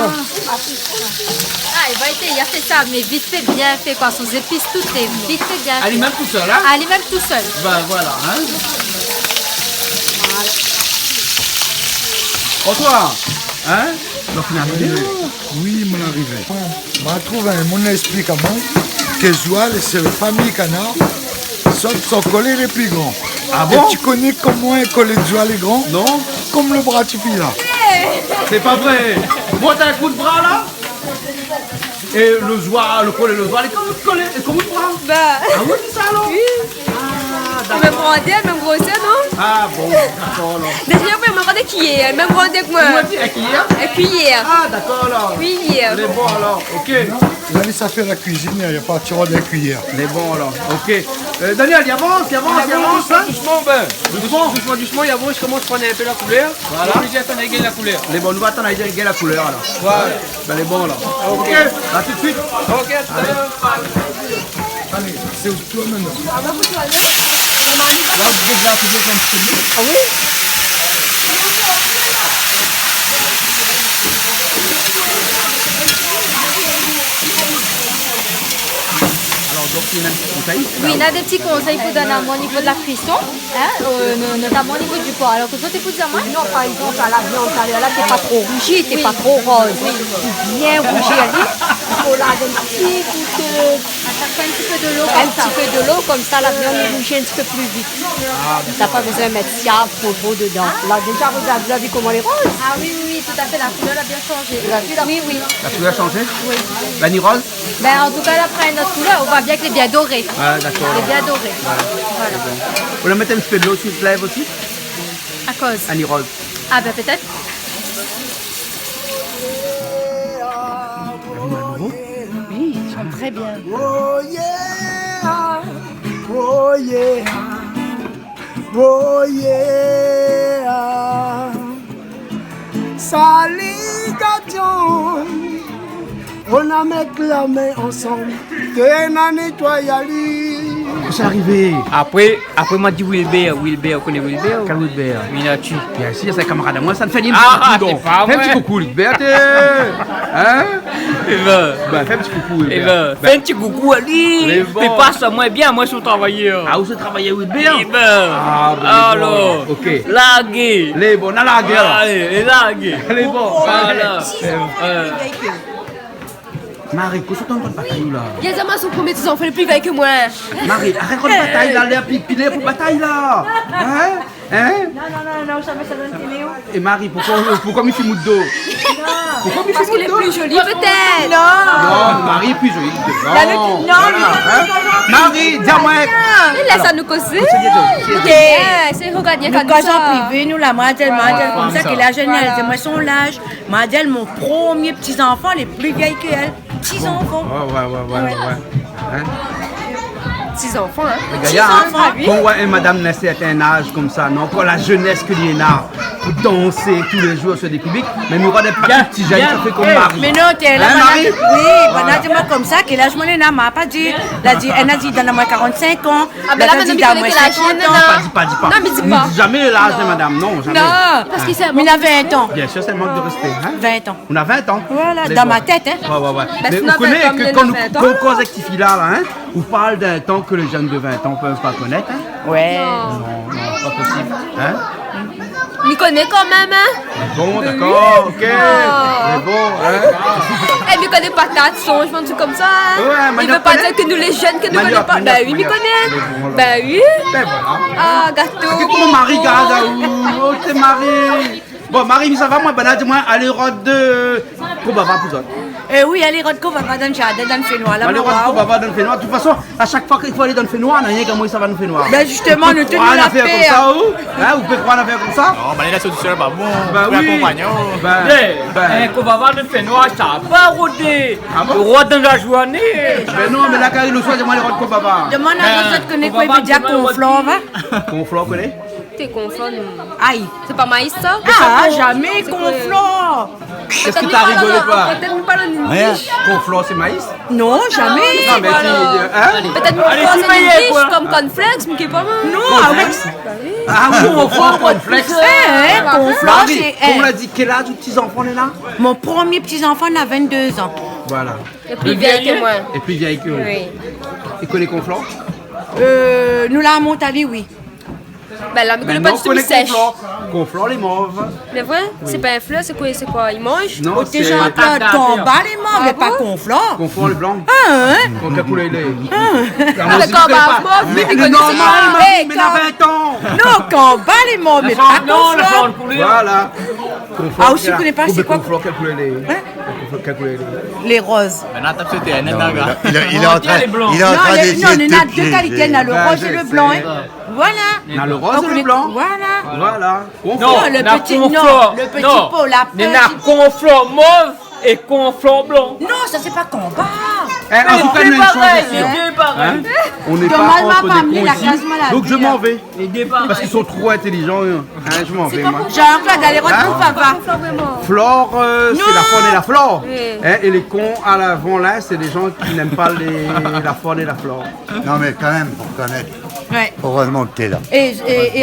Ah, il a fait ça, mais vite fait, bien fait, quoi. Sous épices, tout est vite fait, bien fait. Elle est même tout seul, hein. Elle est même tout seul. Ben, voilà, hein. Bonsoir. Hein? Donc, il est arrivé. Oui, mon arrivé. Je trouve mon explique à moi que Joal, c'est la famille canard, sont collés les plus grands. Ah bon? Et tu connais comment est collé Joal les grands? Non. Comme le bras, tu fais là. C'est pas vrai. Moi, t'as un coup de bras là? Et le joie, le collet, comme le bras? Bah. Ah oui, c'est ça alors? Oui. Même grandeur, même grosseur, non? Ah bon, d'accord alors. D'ailleurs, même grandeur qu'hier, même grandeur que moi. Moi, hier? Et puis hier. Ah d'accord alors. Oui, hier. Les bons alors, ok. Là, ça fait la cuisine, il n'y a pas de tiroir de la cuillère. Les bons alors, ok. Daniel, il avance, hein? Doucement, ben. Doucement, il avance, je commence à prendre un peu la couleur. Voilà. Je vais attendre à égaler la couleur. Les bons, nous attendons à égaler la couleur alors. Voilà. Ben les bons là. Ok. À tout de suite. Ok, à tout à l'heure. Allez, c'est au toi maintenant. Ah bah, vous allez. Là, vous pouvez un peu de temps. Ah oui? Donc, il y a un petit conseil. Oui, il y a des petits conseils pour donner à moi au niveau de la cuisson, hein, notamment au niveau du porc. Alors que toi, t'es pour dire moi? Non, par exemple, à la viande, là, t'es pas trop rougi, t'es pas trop rose. Bien rougi, allez. Il faut la donner un petit coup de... À chaque fois, un petit peu de l'eau Un comme ça. petit peu de l'eau, comme ça, la viande rouge un petit peu plus vite. T'as pas besoin de mettre ça trop dedans. Là, déjà, regarde, vous avez vu comment les roses? Ah oui, tout à fait, la couleur a bien changé. Oui. La couleur a changé? Oui. Vanille rose? Ben, en tout cas, là, après notre couleur, on voit bien qu'elle est bien dorée. Ah d'accord. Elle est bien dorée. Voilà. Vous la mettez un petit peu de l'eau s'il vous plaît aussi? À cause. Vanille rose. Ah ben peut-être. Oui, ils sont très bien. Oh yeah, oh yeah, oh yeah. Saligation, on a mis la main ensemble, t'es na nettoyer. C'est arrivé. Après, moi, dit Wilbert, connaît Wilbert? Quel Wilbert? Minachi. Bien sûr, c'est un camarade à moi, ça ne fait rien. Ah, c'est pas Fais un vrai. petit coucou, Wilbert. Hein? Ben, fais un petit coucou, Wilbert. Fais un petit coucou à lui. Mais bon. Fais pas ça, moi bien, moi je suis travailleur. Ah, où se travaillait Wilbert? Ah, ben, alors, ok. laguer. Les bons, on a la guerre. Allez, laguer. Les bons. Voilà. Marie, qu'est-ce que tu es en train de batailler là? Yazama, son premier petits enfants, les plus vieux que moi. Marie, arrête de bataille là, les pilés pour bataille là. Hein? Non, ça va, ça donne Téléo. Et Marie, pourquoi me fait mou de dos? Pourquoi me fait Parce mou qu'il de est dos? plus joli, peut-être. Non, Marie est plus jolie. Non, Marie, dis-moi. Il laisse à nous causer. C'est regagner Nous comme casons ça. privé, nous la madel comme ça, qu'elle a génial. C'est moi son âge. Madel, mon premier petit-enfant, les plus vieilles qu'elle. Petits-enfants. Ouais. Hein? 6 enfants, hein. Les gars, quand ouais, madame n'a un âge comme ça, non, pour la jeunesse que l'on a, pour danser tous les jours sur des publics, mais nous avons des petits jeunes, ça fait comme Marie. Mais non, t'es là, Hein, Marie? oui, dis-moi comme ça, quel âge mon n'a pas dit. Elle a dit dans moi 45 ans. Ah, ben là, maintenant, il connaît quel âge, Pas dis pas. Non, mais dis pas. Ne dis jamais l'âge de madame, non, jamais. Non, parce qu'il s'est mais il a 20 ans. Bien sûr, c'est un manque de respect. Hein? 20 ans. On a 20 ans. Voilà, Les dans bons. ma tête, hein. Ouais. Ben, Mais si on vous a 20 ans, connaissez il a que quand 20 ans, nous quand rectifie là, hein, on parle d'un temps que les jeunes de 20 ans ne peuvent pas connaître. Hein? Ouais. Non, pas possible. Hein? Il connaît quand même, hein. Bon, d'accord, ok. Mais bon, hein? Elle ne connaît pas ta son, je pense un truc comme ça. Hein. Ouais, il Manioc veut pas connaît. dire que nous les jeunes, que nous ne connaissons pas. Manioc, Bah oui, il Manioc. connaît. Voilà. Bah oui. Ben voilà. Ah, gâteau. C'est comment Marie garde à où? Oh, c'est Marie. Bon, Marie, ça va, moi, ben là, dis-moi, allez, rode de. Comment va, vous autres? Oui, allez, Rodko va pas dans le jardin, dans le Fénois. Là, Allez, rode de dans le Fénois. De toute façon, à chaque fois qu'il faut aller dans le Fénois, on n'a rien qu'à moi, ça va dans le Fénois. Ben justement, nous tenons la la faire comme paix. ça, ou? Hein, vous pouvez prendre une affaire comme ça? Non, bah, là, c'est tout seul, bah, bon, Ben tu oui. accompagnant. Qu'on va voir le Fénois, ça n'a pas rodé. Ah bon? Le roi dans la journée. Ben non, mais là, quand il le soir, dis-moi les rodes de Baba. Demande à votre connaît quoi, il veut dire qu'on flore, va. Conflore, connaît? goûté conflant. Aïe. C'est pas maïs ça? Ah, jamais conflant. Qu'est-ce que t'as rigolé pas? Peut-être pas le Rien. niche. Conflant, c'est maïs? Non, jamais. Non, mais Peut-être Allez, conflant, tu c'est payais, une niche quoi. comme cornflakes, mais qui est pas mal. Non, avec. Ah oui, on prend complexe. Conflant, Marie, c'est. on l'a dit, quel âge de petits-enfants on est là? Mon premier petit-enfant, il a 22 ans. Voilà. Et plus vieille que moi. Et plus vieille que vous. Oui. Et connaît conflant? Nous, là, à Montali, oui. Ben là, mais connaît Maintenant, pas du on tout connaît sèche. conflant. Conflant, les mauves. Mais vrai? C'est pas un fleur, c'est quoi? Ils mangent? Non, c'est... Déjà, ton bas les morts, mais pas conflant. Conflant, le blanc. Ah, hein? Quand quel couleur il est? Ah, mais quand bah, Mais puis normal, Hey, mais il a 20 ans. Non, quand bas les morts, mais pas conflant. Voilà. Conflant, Ah, aussi, tu connais pas, c'est quoi? Conflant, quelle couleur il est? Quelle couleur il est? Les roses. Il est en train d'essayer Non, de il y en a te deux qualités, il y en a le rose et le blanc. Hein. Voilà. Il y a le rose et le blanc. Voilà. Voilà. Non, le petit, non, le petit pot, la Il y en a conflant mauve et conflant blanc. Non, ça c'est pas combat. En tout cas, nous avons pareil, une chose c'est pareil. On n'est Dommage, pas m'a entre pas des amené cons la ici. case maladie, Donc je m'en vais. Les départs. Parce qu'ils sont trop intelligents. Je m'en vais, moi. Jean-Claude, allez, retrouve papa. Flore, c'est la faune et la flore. Oui. Et les cons à l'avant là, c'est des gens qui n'aiment pas la faune et la flore. Non, mais quand même, pour connaître. Ouais. Heureusement que tu es là. Et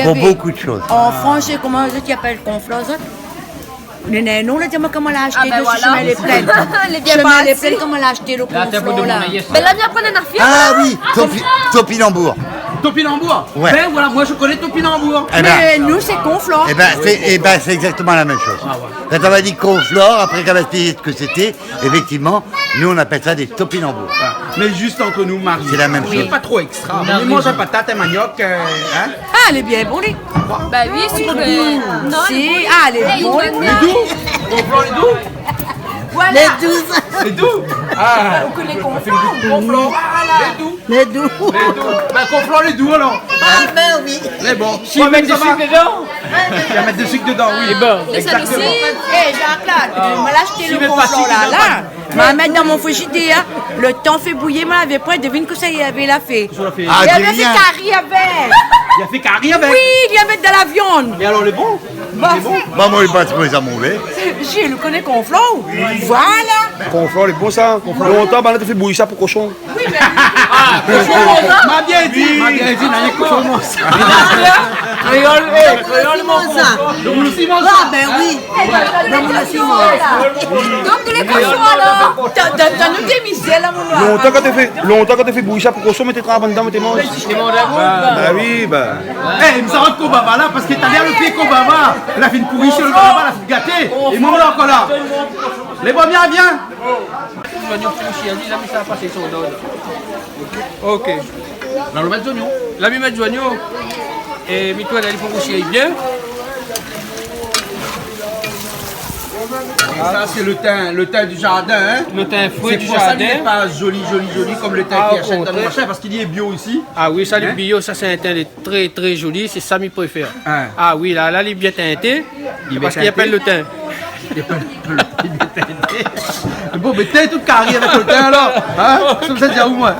Pour avec- beaucoup de choses. En français, comment tu appelles conflant ça? Non, là, dis-moi comment l'a acheté, Ah, ben le voilà. chemin les plaines. Elle est bien Chemin les partie. plaines, comment l'a acheté le conflant là? Ben là, viens prendre un affaire. Ah oui, Topinambour. Topinambour. Ouais. Ben voilà, moi je connais Topinambour. Eh ben, Mais nous, c'est conflant. c'est exactement la même chose. Quand on m'a dit conflore, après qu'on m'a expliqué ce que c'était, effectivement, nous on appelle ça des topinambours. Mais juste entre nous, Marie. C'est la même C'est chose. pas trop extra. On mange patate et manioc. Hein? Ah, elle est bien bonne. Ben oui, c'est que... Non, Si, ah, elle est bonne. Les doux. Conflant les doux. Voilà. Les 12. Les doux. Ah. Vous connaissez conflant? Conflant. Les doux. Les 12. Les doux. Ben conflant les doux alors. Ah, ben oui. Mais bon. Si vous mettez du sucre dedans, Il va mettre du sucre dedans, oui. et ben. et ça aussi. Hé, Jean-Claude, on m'a acheté le mets pas conflant sucre là, dedans. là. M'a mettre dans mon frigidaire. Le temps fait bouillir, moi, avec point, devine que ça y avait la fait. Ça fait- Ah, Il y dis avait fait rien. carré avec. Il a fait carré avec. Oui, il y avait de la viande. Et alors les bons? Bah, Bah, moi, je pas trouvé ça mauvais. j'ai le connais conflant. Voilà. Conflant, les bons ça. Longtemps, bah là, tu fais bouillir ça pour cochon. Oui, mais. M'a bien dit, n'a rien cochon. Créole mon Nous aussi mange Ah, ben oui. Donc, tous les cochons alors. T'as nous des misères là, mon noir. Longtemps quand tu fais bouillir ça pour cochon, mais tu travailles dedans, mais tu manges. Bah oui, bah. Eh, il me s'arrête Kobaba là parce que t'as bien le pied Kobaba. Elle a fait une pourrie sur le Kobaba, elle a fait gâter. Et moi là encore là. Les bras bien, viens. ça va passer sur le dos. Ok. Dans le mettre d'oignon. Là, je mets du oignon. Et toi, il faut coucher bien. Et ça, c'est le thym du jardin. Hein? Le thym fruit C'est du pour ça qu'il jardin. n'est pas joli comme le thym Ah, qui au achète dans le contraire. marché parce qu'il est bio ici. Ah oui, ça, Hein? le bio, ça c'est un teint très très joli, c'est ça que je préfère. Hein. Ah oui, là, il est bien teinté, Il est parce bien qu'il appelle le teinté. teint. Il est pas il est teinté. Bon, mais t'es tout carré avec le thym alors. Hein? Comme ça, déjà où moi?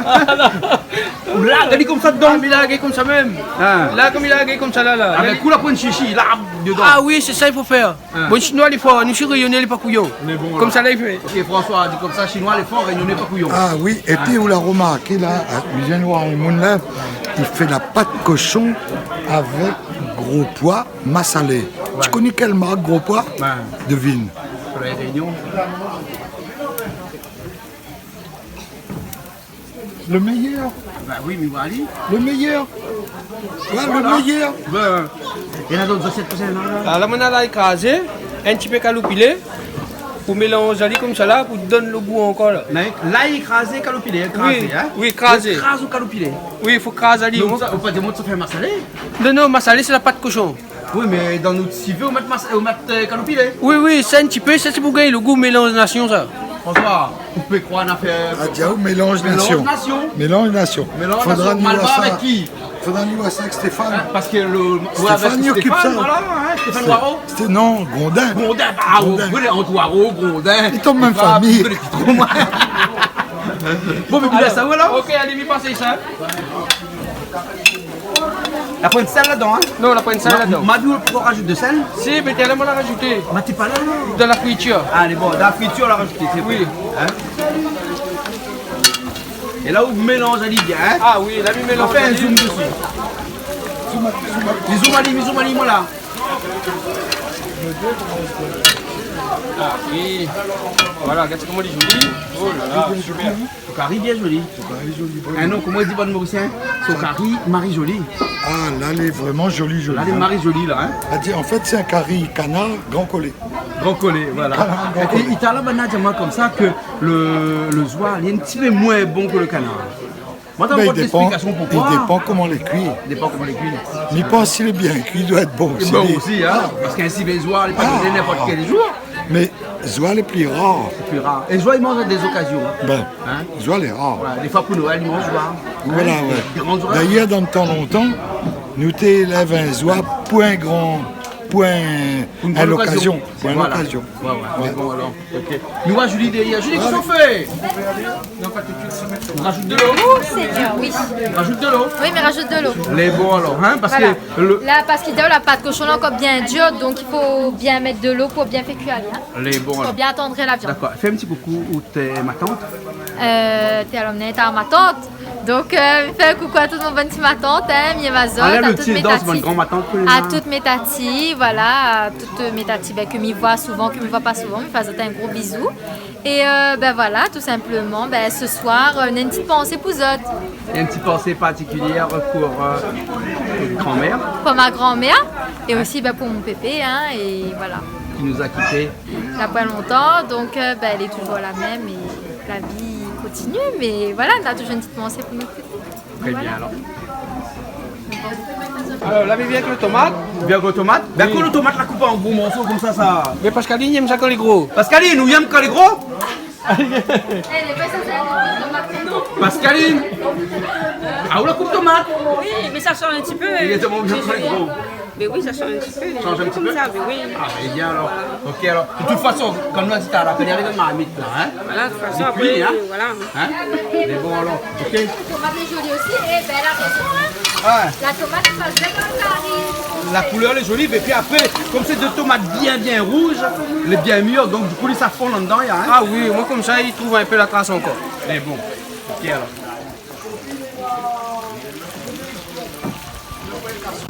Là, t'as dit comme ça dedans. Ah, mais il a lagué comme ça même. Hein? Là, comme il a lagué comme ça, là. Ah, mais coup la pointe chichi, là, dedans. Ah oui, c'est ça qu'il faut faire. Hein. Bon, chinois, il faut nous sur rayonner les pas couillons. Comme ça, là, il fait. Ok, François a dit comme ça, chinois, les forts, réunionnez pas couillon. Ah oui, et puis vous l'a remarqué là, je viens de voir le monde là, il fait la pâte cochon avec gros pois massalé. Tu connais quelle marque gros pois? Ouais. Devine. Sur les réunions. Le meilleur, Bah oui, mais voilà. le meilleur. Ouais, le meilleur. Ben, il y en a d'autres assiettes pour ça, là. Là, on a écrasé, un petit peu calopilé, pour mélanger comme ça, là, pour donner le goût encore. Là, Là, écrasé, calopilé, écrasé, oui, hein? oui, écrasé. Écrasé ou calopilé? Oui, il faut craser. Donc, ça, on peut dire, ça fait massalé. Non, ma salée, c'est la pâte cochon. Oui, mais dans notre civet, on met calopilé. Oui, c'est un petit peu, c'est pour gagner le goût mélange nation, ça. François, vous pouvez croire en affaire. Ah tiens, mélange nation. nation. Mélange nation. Mélange Faudra nation. nous Malva voir ça. avec qui? Faudra nous voir ça avec Stéphane. Parce que le. Stéphane y occupe ça. Voilà, hein, Stéphane Waro. C'était non, Gondin. Grondin, bah, vous connaissez Antoine, Grondin. Ils tombent même famille. Vous connaissez trop moins. Bon, mais vous laissez ça, voilà. Ok, allez, mi passer ça. La pointe de sel là-dedans, hein? Non, la pointe de sel là-dedans. M'a dit pourquoi on rajoute de sel? Si, mais t'es là, on l'a rajouté. Mais t'es pas là, non? Dans la friture. Allez, bon, dans la friture, on l'a rajouté, c'est oui. Hein? Et là où vous mélangez bien, hein? Ah oui, là, vous mélangez. On fait un zoom dessus. Zoom Ali, moi là. Ah oui. Voilà, regarde comment il est joli. Oh là là, super. Sokari bien joli. Un nom, comment il dit bon mauricien? Sokari Marie Jolie. Ah, là, elle est vraiment jolie, jolie. Là, elle est Marie Jolie, là. Hein? En fait, c'est un curry canard grand collé. Grand collé, voilà. Et il t'a là, moi, comme ça, que le zoie, il est un petit peu moins bon que le canard. Moi, il dépend comment les cuire. Il dépend comment les cuire. Mais pas s'il est bien cuit, il doit être bon aussi. Bon aussi, hein? Parce qu'un civet zoie, il n'est pas donné n'importe quel jour. Mais zoie est plus rare. Plus rare. Et zoie, il mange à des occasions. Ben, zoie est rare. Voilà, des fois pour Noël, il mange zoie. Voilà, ouais. D'ailleurs, dans le temps longtemps, nous t'élève un zoie point grand. À l'occasion. Pour une occasion. Ouais. Bon, alors, ok. Nous, voir Julie derrière. Julie, qu'est-ce qu'on fait? On rajoute de l'eau? Oh, Seigneur, oui. Rajoute de l'eau? Oui, mais rajoute de l'eau. Les bons alors, hein? Parce voilà. que le... Là, parce qu'il la pâte cochon est encore bien dure, donc il faut bien mettre de l'eau pour bien faire cuire. Hein? Les bons alors. Pour bien attendrir la viande. D'accord. Fais un petit coucou où t'es ma tante. T'es à l'emmener, t'es à ma tante. Donc, fais un coucou à toute mon bonne petite ma tante, hein, Miemazote, à toutes mes tatis. À toutes mes tatis, voilà, à toutes mes tatis que m'y voient souvent, que m'y voient pas souvent, me faisant un gros bisou. Et ben voilà, tout simplement, ben, ce soir, on a une petite pensée pour Zot. Il y a une petite pensée particulière pour grand-mère. Pour ma grand-mère, et aussi ben, pour mon pépé, hein, et voilà. Qui nous a quittés. Il n'y a pas longtemps, donc ben, elle est toujours la même, et la vie continue, mais voilà, on a toujours une petite pensée pour notre pépé. Très bien alors. Alors là, bien avec le tomate. Bien avec le tomate. Bien que le tomate la coupe en gros morceaux comme ça. Mais Pascaline, il aime ça quand les gros. Pascaline, nous aime quand les gros. Pascaline. Ah, où la coupe tomate? Oui, mais ça change un petit peu. Il est tellement bien quand les gros. Mais oui, ça change un petit peu. Change un petit peu? Ça, mais oui. Ah, mais bien alors. Ok alors. De toute façon, comme nous a dit, t'as rappelé avec le marmite là, hein? Voilà, de toute façon, après, après, hein? voilà. Hein? Mais bon alors, ok. La tomate est jolie aussi, et ben elle a raison, hein? Ouais. La tomate, ça se fait comme ça. La couleur est jolie, et puis après, comme c'est deux tomates bien rouges, elle est bien mûre, donc du coup, ça fond là-dedans, hein? Ah oui, moi comme ça, il trouve un peu la trace encore. Mais bon, ok alors.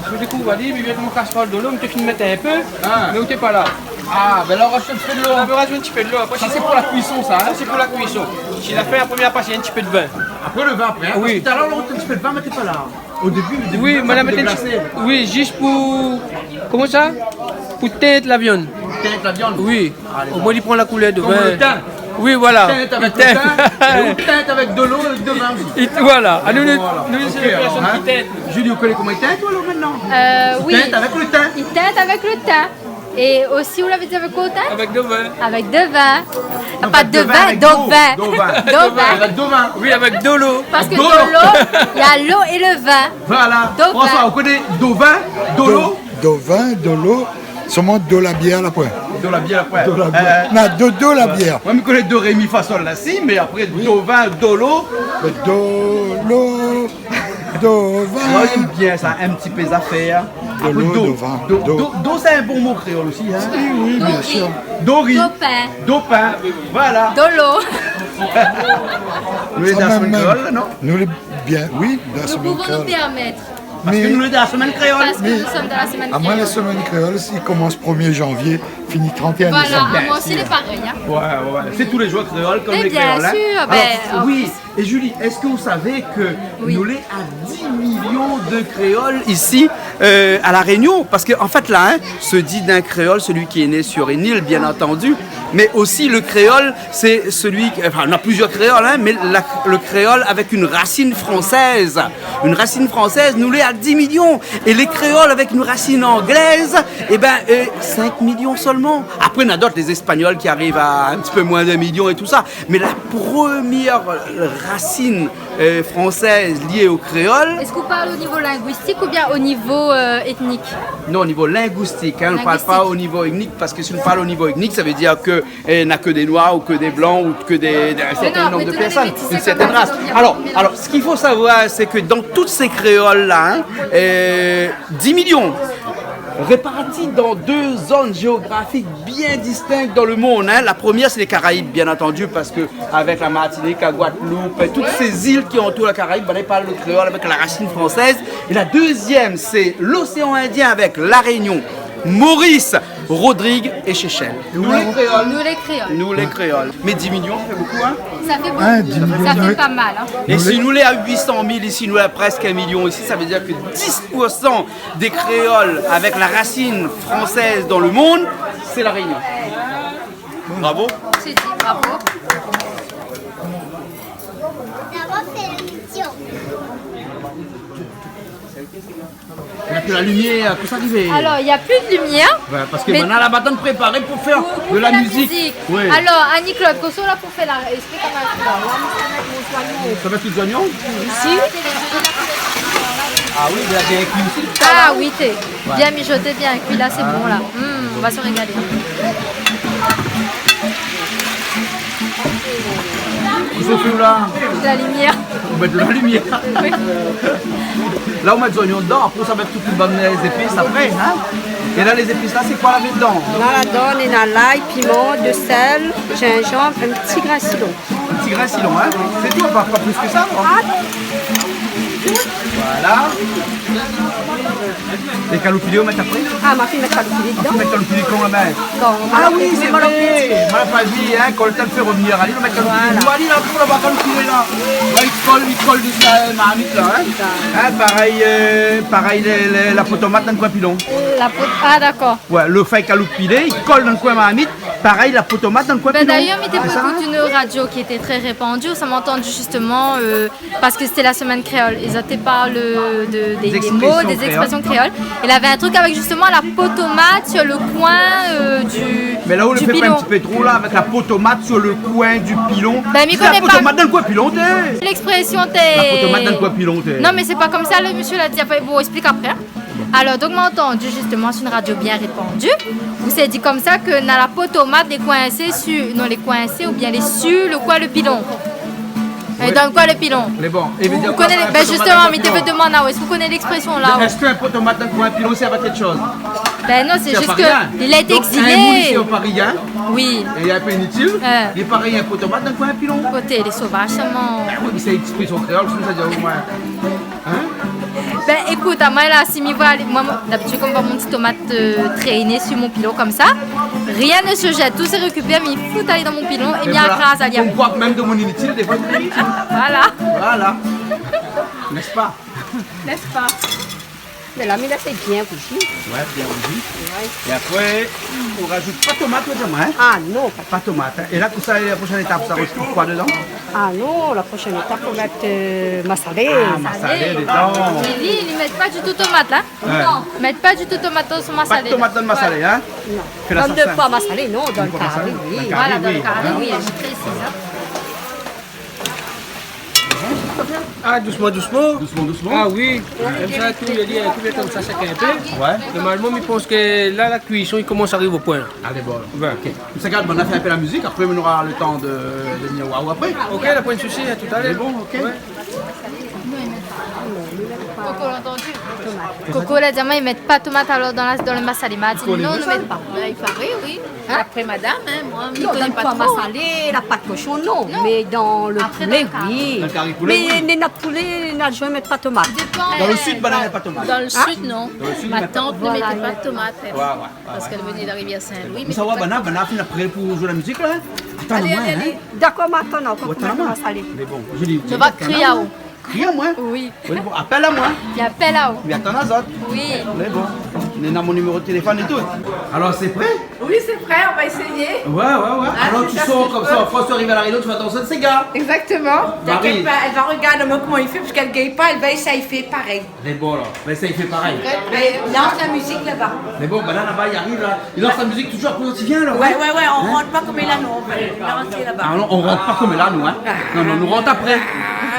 Je découvre, on va dire, il y a mon casserole de l'eau, mais tu finis de mettre un peu, mais où t'es pas là. Ah, ben là on rajoute un petit peu de l'eau. On va rajouter un petit peu de l'eau. Après, ça c'est pour la cuisson ça, hein? Ça c'est pour la cuisson. Si la fait la première passe, il y a un petit peu de vin. Après le vin après, hein? Oui. Tout à l'heure on rajoute un petit peu de vin, mais t'es pas là. Au début, oui, madame, oui, juste pour... Comment ça? Pour teindre la viande. Teindre la viande? Oui. Allez, au moins il prend la couleur de vin. Comme le thym. Oui, voilà. Teinte avec le thym, ou teinte avec de l'eau, avec de vin aussi. Voilà. Nous, c'est les personnes qui teintent. Julie, vous connaissez comment il teinte, toi, alors, maintenant? Oui. Il teinte avec le thym. Il teinte avec le thym. Et aussi, vous l'avez dit avec quoi, thym? Avec de vin. Avec de vin. Pas de vin, d'eau vin. Avec de vin. Oui, avec de l'eau. Parce que de l'eau, il y a l'eau et le vin. Voilà. François, vous connaissez d'eau vin, de l'eau? De vin, de l'eau, seulement de la bière à la pointe. De la bière après. De la bière. Non, de la bière. Moi, je connais do, ré, mi, fa, sol, la, si, mais après, do, vin, do, l'eau. Do, l'eau, do, vin. Moi, j'aime bien ça, un petit peu d'affaires. De l'eau, do, vin. Do, c'est un bon mot créole aussi, hein? Oui, bien sûr. Do, riz. Do, pain. Do, pain. Voilà. Do, l'eau. Nous, les dans la semaine créole, non? Nous, les bien, oui, dans la Nous semaine pouvons créole. nous permettre. Parce que nous, les dans la semaine créole. Parce que nous sommes dans la semaine créole. À moi, la semaine créole, il commence 1er janvier, finit 31 voilà, décembre. Voilà, moi aussi, il est pareil. Hein. Ouais. C'est tous les jours créoles comme mais les créoles. Bien sûr, hein. Alors, oui. Et Julie, est-ce que vous savez que nous les à 10 millions de créoles ici à La Réunion? Parce qu'en fait là, hein, se dit d'un créole celui qui est né sur une île, bien entendu. Mais aussi le créole, c'est celui... Enfin, on a plusieurs créoles, hein, mais le créole avec une racine française. Une racine française, nous les à 10 millions. Et les créoles avec une racine anglaise, eh ben, 5 millions seulement. Après, on a d'autres, les Espagnols qui arrivent à un petit peu moins d'1 million et tout ça. Mais la première racine française liée au créole... Est-ce qu'on parle au niveau linguistique ou bien au niveau ethnique? Non, au niveau linguistique. Hein, on ne parle pas au niveau ethnique, parce que si on parle au niveau ethnique, ça veut dire que qu'il n'a que des noirs ou que des blancs ou que un certain nombre de personnes, une certaine race. Alors, ce qu'il faut savoir, c'est que dans toutes ces créoles-là, 10 millions répartis dans 2 zones géographiques bien distinctes dans le monde. La première, c'est les Caraïbes, bien entendu, parce que avec la Martinique, la Guadeloupe, toutes ces îles qui entourent la Caraïbe, on parle le créole avec la racine française. Et la deuxième, c'est l'océan Indien avec la Réunion, Maurice, Rodrigue et Seychelles. Nous les créoles. Mais 10 millions, ça fait beaucoup, hein? Ça fait beaucoup, ça fait pas mal. Hein. Et si nous les à 800 000, ici nous les à presque 1 million ici, ça veut dire que 10% des créoles avec la racine française dans le monde, c'est la Réunion. Bravo. C'est dit, bravo. Il n'y a plus la lumière, tout ça arrive. Alors, il n'y a plus de lumière. Ouais, parce que maintenant, la bâtonne préparée pour faire de la musique. Oui. Alors, Annie-Claude, qu'est-ce qu'on a pour faire la... Explique-moi. Ça va être les oignons? Ici. Ah oui, il y a bien cuit aussi. Ah oui, t'es bien mijoté, bien cuit. Là, c'est bon, là. On va se régaler. Qu'est-ce qu'on fait là? De la lumière. On met de la lumière. Oui. Là, on met des oignons dedans, après, ça va être toutes les bonnes épices après. Hein? Et là, les épices, là, c'est quoi la dedans? Là-dedans, on a l'ail, piment, de sel, gingembre, un petit grain de cilon. Un petit grain de cilon, hein? C'est tout, pas plus que ça? Voilà. Les caloupilés, on met après? Ah, ma fille met caloupilés dedans. On met caloupilés qu'on la met? Ah oui, c'est vrai. On n'a pas dit, hein, quand le temps de faire revenir. Allez, on met caloupilés. Nous, allez, là, pour l'avoir caloupilé, là. Là, il colle de ça, marmite, là, hein. Pareil, la potomate dans le coin pilon. Ah, d'accord. Ouais, le fait caloupilé, il colle dans le coin marmite. Pareil, la potomate dans le coin pilon. D'ailleurs, il était beaucoup d'une radio qui était très répandue. Ça m'a entendu justement, parce que c'était la semaine créole. Ils étaient parlé des mots, des expressions créoles. Il avait un truc avec justement la potomate sur le coin du Mais là où le fait pilon. pas un petit peu trop là, avec la potomate sur le coin du pilon. Ben, mais la potomate dans le coin pilon, t'es. L'expression t'es. La potomate dans le coin pilon, t'es. Non, mais c'est pas comme ça, le monsieur l'a dit. Enfin, bon, explique après. Alors, donc, m'a entendu justement sur une radio bien répandue, où c'est dit comme ça que dans la potomate des coincés sur, non, les coincés ou bien les sur le coin le pilon. Et dans quoi le pilon? Mais bon, vous connaissez, ben justement, mais tu veux demander, est-ce que vous connaissez l'expression là? Est-ce qu'un potomate dans le coin pilon, ça va quelque chose? Ben non, c'est juste qu'il a été exilé. Un moule ici au parisien. Oui. Et il est un peu inutile. Il est pareil, un potomate dans le coin pilon. Côté, les sauvages seulement. Ben oui, mais c'est expression créole, ça veut dire au moins. Hein? Ben écoute, moi là, si m'y voit, moi d'habitude, comme mon petit tomate traîner sur mon pilon comme ça, rien ne se jette, tout se récupère, mais il faut aller dans mon pilon et bien grâce à on voit même de mon inutile, des fois. Voilà. Voilà. N'est-ce pas? N'est-ce pas? Mais là, mais là, c'est bien bougie. Ouais, bien bougie. Ouais. Et après, on rajoute pas de tomate, hein? Ah non, pas de tomate. Hein. Et là, tout ça, la prochaine étape, ça retrouve quoi dedans? Ah non, la prochaine étape, on va mettre massalé. Ah, massalé dedans. Lily, ils ne mettent pas du tout tomate là? Ouais. Non, ils mettent pas du tout tomate dans son massalé. Pas de tomate dans le massalé, hein? Non. Dans le pois massalé, non, dans le carré, oui. Voilà, dans le carré, oui, j'ai précis ça. Ah, doucement, doucement. Doucement, doucement. Ah oui. Comme ça, tout le lit est comme ça, chacun un peu. Ouais. Normalement, je pense que là, la cuisson, il commence à arriver au point. Allez, bon. Ouais. Ok. Ça regarde, on a fait un peu la musique, après on aura le temps de venir waouh après. Ok, la point de souci, à tout à l'heure. C'est bon, ok. Ouais. Coco l'a entendu. Coco l'a dit, ils mettent pas de tomate alors dans le massalé. Mais elle dit non, ne mettent pas. Il paraît, oui. Hein? Après madame, hein, moi, je Non, ne dans connais le pas pois trop. massalé, la pâte cochon, non. Mais dans le Après, poulet, dans le oui. Dans le carré poulet, Mais oui. notre poulet, notre joint, mettre pas de tomate. Dans le sud, banane et pas de tomate. Dans le sud, non. Dans le sud, Ma mais pas- tante ne Voilà, mettait pas de tomates, elle, Ouais. parce qu'elle venait de la rivière Saint-Louis. Vous savez, banane finit après pour jouer la musique là? Attends, Allez, moi, allez, hein? allez. D'accord, maintenant, quand Attends, on moi. va massalé. Mais bon, je dis. Je vais crier à haut. Crie à moi? Oui. Oui, bon, appelle à moi. Il appelle à haut. Mais attends, les autres. Oui. Mais bon, on est dans mon numéro de téléphone et tout. Alors, c'est prêt? Oui, c'est prêt, on va essayer. Ouais. Alors, tu sors comme ça, François arrive à la réunion, tu vas danser de ces gars. Exactement. Marie. Elle va regarder moi comment il fait, parce qu'elle ne gagne pas, elle va essayer, il fait pareil. Mais bon, alors, mais ça, il fait pareil. Mais lance la musique là-bas. Mais bon, banane là-bas, il arrive là. Il lance la musique toujours après, tu viens là. Ouais, on Hein? rentre pas comme il a, nous, on va rentrer là-bas. Ah non, on rentre pas comme là, nous, hein. Non, nous rentre après.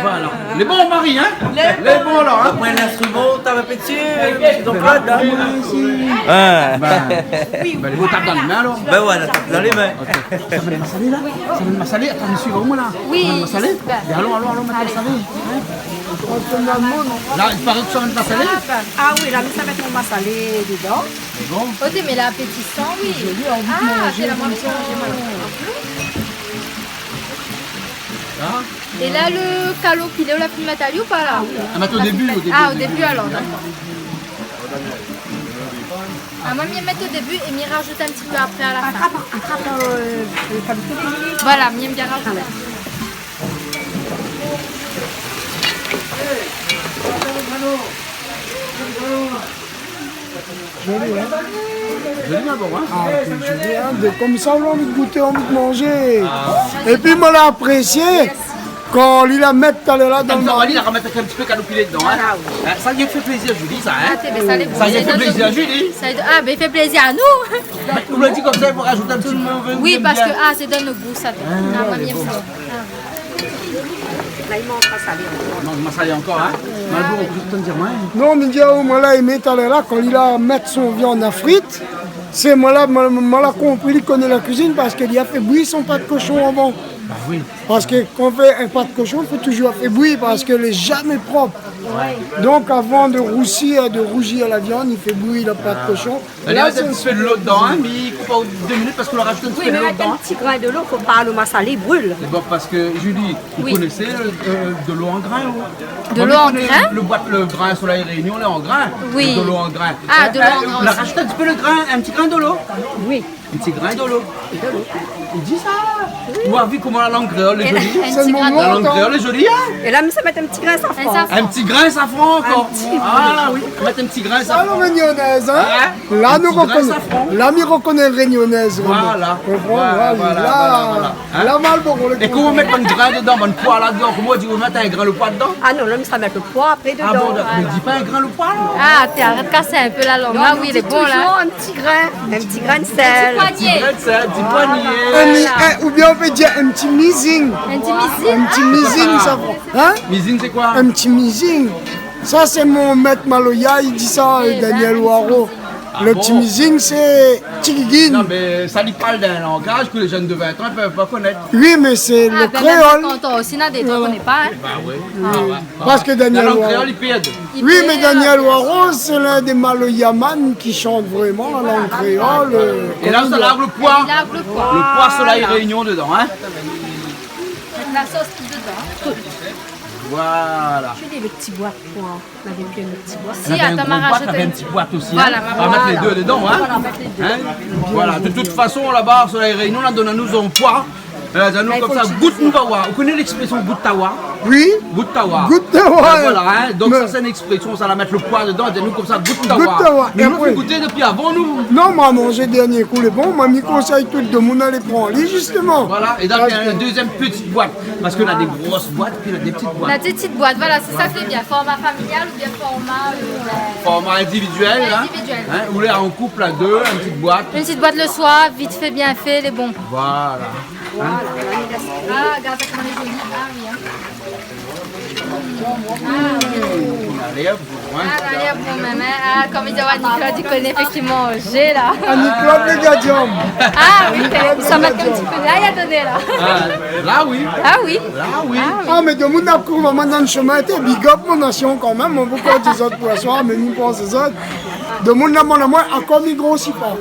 Voilà. Les bons maris, hein? Les bons là, hein? Après l'instrument, t'as répété dessus, donc là, Oui. Ben, vous tapez dans les mains alors? Ben voilà, tape dans les mains. Ça va les masalés là? Ça va les masalés? Attendez, suivez-moi là. Oui. Ça va les masalés? Allons, mettez les masalés. Là, il paraît que ça va les masalés? Ah oui, là, ça va être mon massalé dedans. C'est bon? Oh, mais là, appétissant, oui. Ah, c'est la moins bien. Et là, le calot pilé ou la primatali ou pas là? Ah, mais au début. Ah, au début alors, d'accord. Ah, moi, je mettre au début et m'y rajouter un petit peu après à la fin. Attrape le calot pilé. Voilà, m'y bien rajouter. Joli, hein? Joli, ma bon, hein? Ah, c'est joli, hein? Comme ça, on a envie de goûter, on a envie de manger. Et puis, moi, l'ai apprécié quand il a mis tout à l'heure là dans le marché. Il a remettre un petit peu calopilé dedans, hein? Ça lui a fait plaisir, Julie, ça, hein? Ça lui a fait plaisir à Julie. Ah, mais il fait plaisir à nous. Vous l'avez dit comme ça, il faut rajouter un petit peu. Oui, parce que c'est donne le goût, ça. Non, pas bien ça. Là, il manque à saler encore. Non, il m'a salé encore, hein? Malbourg, on peut te dire, ouais. Non, mais Diao, moi là, il met tout à l'heure là, quand il a mis son viande à frites, c'est moi là compris, il connaît la cuisine parce qu'il a fait bouillir son pâte de cochon avant. Bah oui. Parce que quand on fait un pâte de cochon, il faut toujours faire bouillir parce qu'elle n'est jamais propre. Ouais. Donc avant de rougir la viande, il fait bouillir la pâte de cochon. Il y a un petit peu de l'eau dedans, hein, mais il coupe pas 2 minutes parce qu'on a rajouté un petit peu de l'eau dedans. Oui, mais avec un petit grain de l'eau, il ne faut pas le massaler, il brûle. D'abord parce que Julie, vous connaissez de l'eau en grain ou? De l'eau en grain? Le grain Soleil Réunion, on est en grain. Oui. De l'eau en grain. Ah, de l'eau en grain. On a rajouté un petit peu le grain, un petit grain de l'eau. Oui. Un petit grain de l'eau. Il dit ça. Vous avez vu comment la langue créole est jolie? La langue créole est jolie, hein? Et là, ça met un petit grain de safran. Un petit grain de safran encore. Ah oui, mettre un petit grain de safran. Ah, la réunionnaise, hein? Là, nous reconnaissons. Là, nous reconnaissons réunionnaise. Voilà. Voilà. La Malbourg. Et comment mettre un grain dedans, un poids là-dedans? Comment tu veux mettre un grain le poids dedans? Ah non, là, ça met le poids après dedans. Ah bon, ne dis pas un grain le poids là? Ah, arrête de casser un peu la langue. Là, oui, il est bon là. Un petit grain de sel. Un petit poignet. Ou bien on peut dire un petit mising. Un petit mising? Un petit mising, ça va. Hein? Mising, c'est quoi? Un petit mising. Ça, c'est mon maître Maloya, il dit ça, Daniel Ouaro. Le petit mising, c'est Tigigin. Non, mais ça lui parle d'un langage que les jeunes de 20 ans ne peuvent pas connaître. Oui, mais c'est le créole. Quand on aussi, on a des trucs qu'on ne connaît pas. Bah oui. Parce que Daniel la langue Ouaro. créole, il pède. Oui, mais Daniel Ouaro, c'est l'un des Maloyaman qui chante vraiment la langue créole. Et là, ça largue le poids. Le poids. Le poids Soleil Réunion dedans, hein? Mettre la sauce dedans. Voilà. Je dis le petit boîte pour avec le petit boîte. Si, attends, m'a rajouté. T'avais un petit boîte aussi. Voilà, on va mettre les deux dedans, hein? Voilà, de toute façon, là-bas, Soleil Réunion, là, donne-nous un poids. Nous comme ça, Goutawa. Vous connaissez l'expression Goutawa? Oui. Goutawa. Goutawa. Voilà, hein? Donc ça c'est une expression, ça va mettre le poids dedans, et nous comme ça, Goutawa. Mais nous faut goûter depuis avant nous. Non, moi mangé dernier coup les bons, moi me conseille tout le monde aller prendre, justement. Voilà, et donc il y a une deuxième petite boîte, parce qu'on a des grosses boîtes, puis on a des petites boîtes. La petite boîte, voilà, c'est ça qui est bien, format familial ou bien format individuel, hein? Ou là en couple à deux, une petite boîte. Une petite boîte le soir, vite fait, bien fait, les bons. Voilà. Ah, regarde comment elle est jolie. Ah oui. Allez hop, allez hop, bon maman. Ah, comme il dit Nicolas, il connaît effectivement j'ai là. Nicolas le gadium. Ah oui, ça m'a un petit peu là, il a donné là. Là oui. Ah oui. Là oui. Ah mais de mon approuve maman dans le chemin, t'es big up mon nation quand même, on veut pas des autres poissons, mais nous pensons ces autres. De mon amour à moi, encore il grossit pas.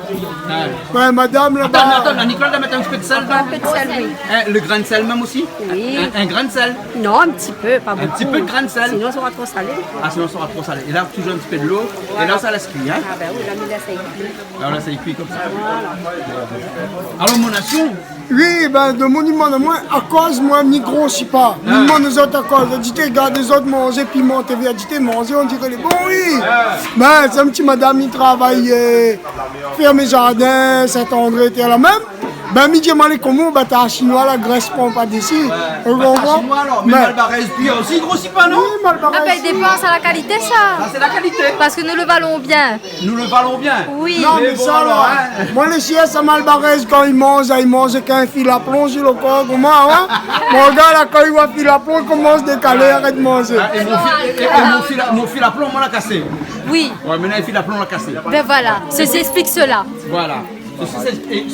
Ouais, madame là-bas. Attends, Nicolas doit mettre un petit peu de sel. Un peu de sel, oui. Le grain de sel même aussi? Oui. Un grain de sel? Non, un petit peu, pas beaucoup. Un petit peu de grain de sel? Sinon, ça sera trop salé. Ah, sinon, ça sera trop salé. Et là, toujours un petit peu de l'eau. Et là, ça laisse cuire, hein? Ah, ben oui, là, il laisse cuire. Là, ça y cuit comme ça. Alors, mon nation? Oui, ben de mon iman à moi, à cause moi, n'y grossit pas. Nous, nous autres, à cause, on dit, regarde les autres manger, piment, tu viens dit, manger, on dirait les bons, oui. Ben, c'est un petit madame, il travaille, faire mes jardins, Saint-André, était là même. Ben, midi, malé, comment, ben, t'as un chinois, la Grèce prend pas d'ici. T'as chinois alors, mais Malbarès, puis aussi, il grossit pas, non? Oui, Malbarès. Ah ben, il dépend, c'est la qualité, ça. Ah, c'est la qualité. Parce que nous le valons bien. Nous le valons bien. Oui. Non, mais bon, ça, alors, là, moi, les chiens, ça Malbarès, quand ils mangent qu'un fil à plomb sur le corps, comment, hein? Mon gars, là, quand il voit fil à plomb, il commence à décaler, arrête de manger. Et mon fil à plomb, on l'a cassé. Oui. Ouais, maintenant, le fil à plomb, on l'a cassé. Ben voilà, ceci explique cela. Voilà.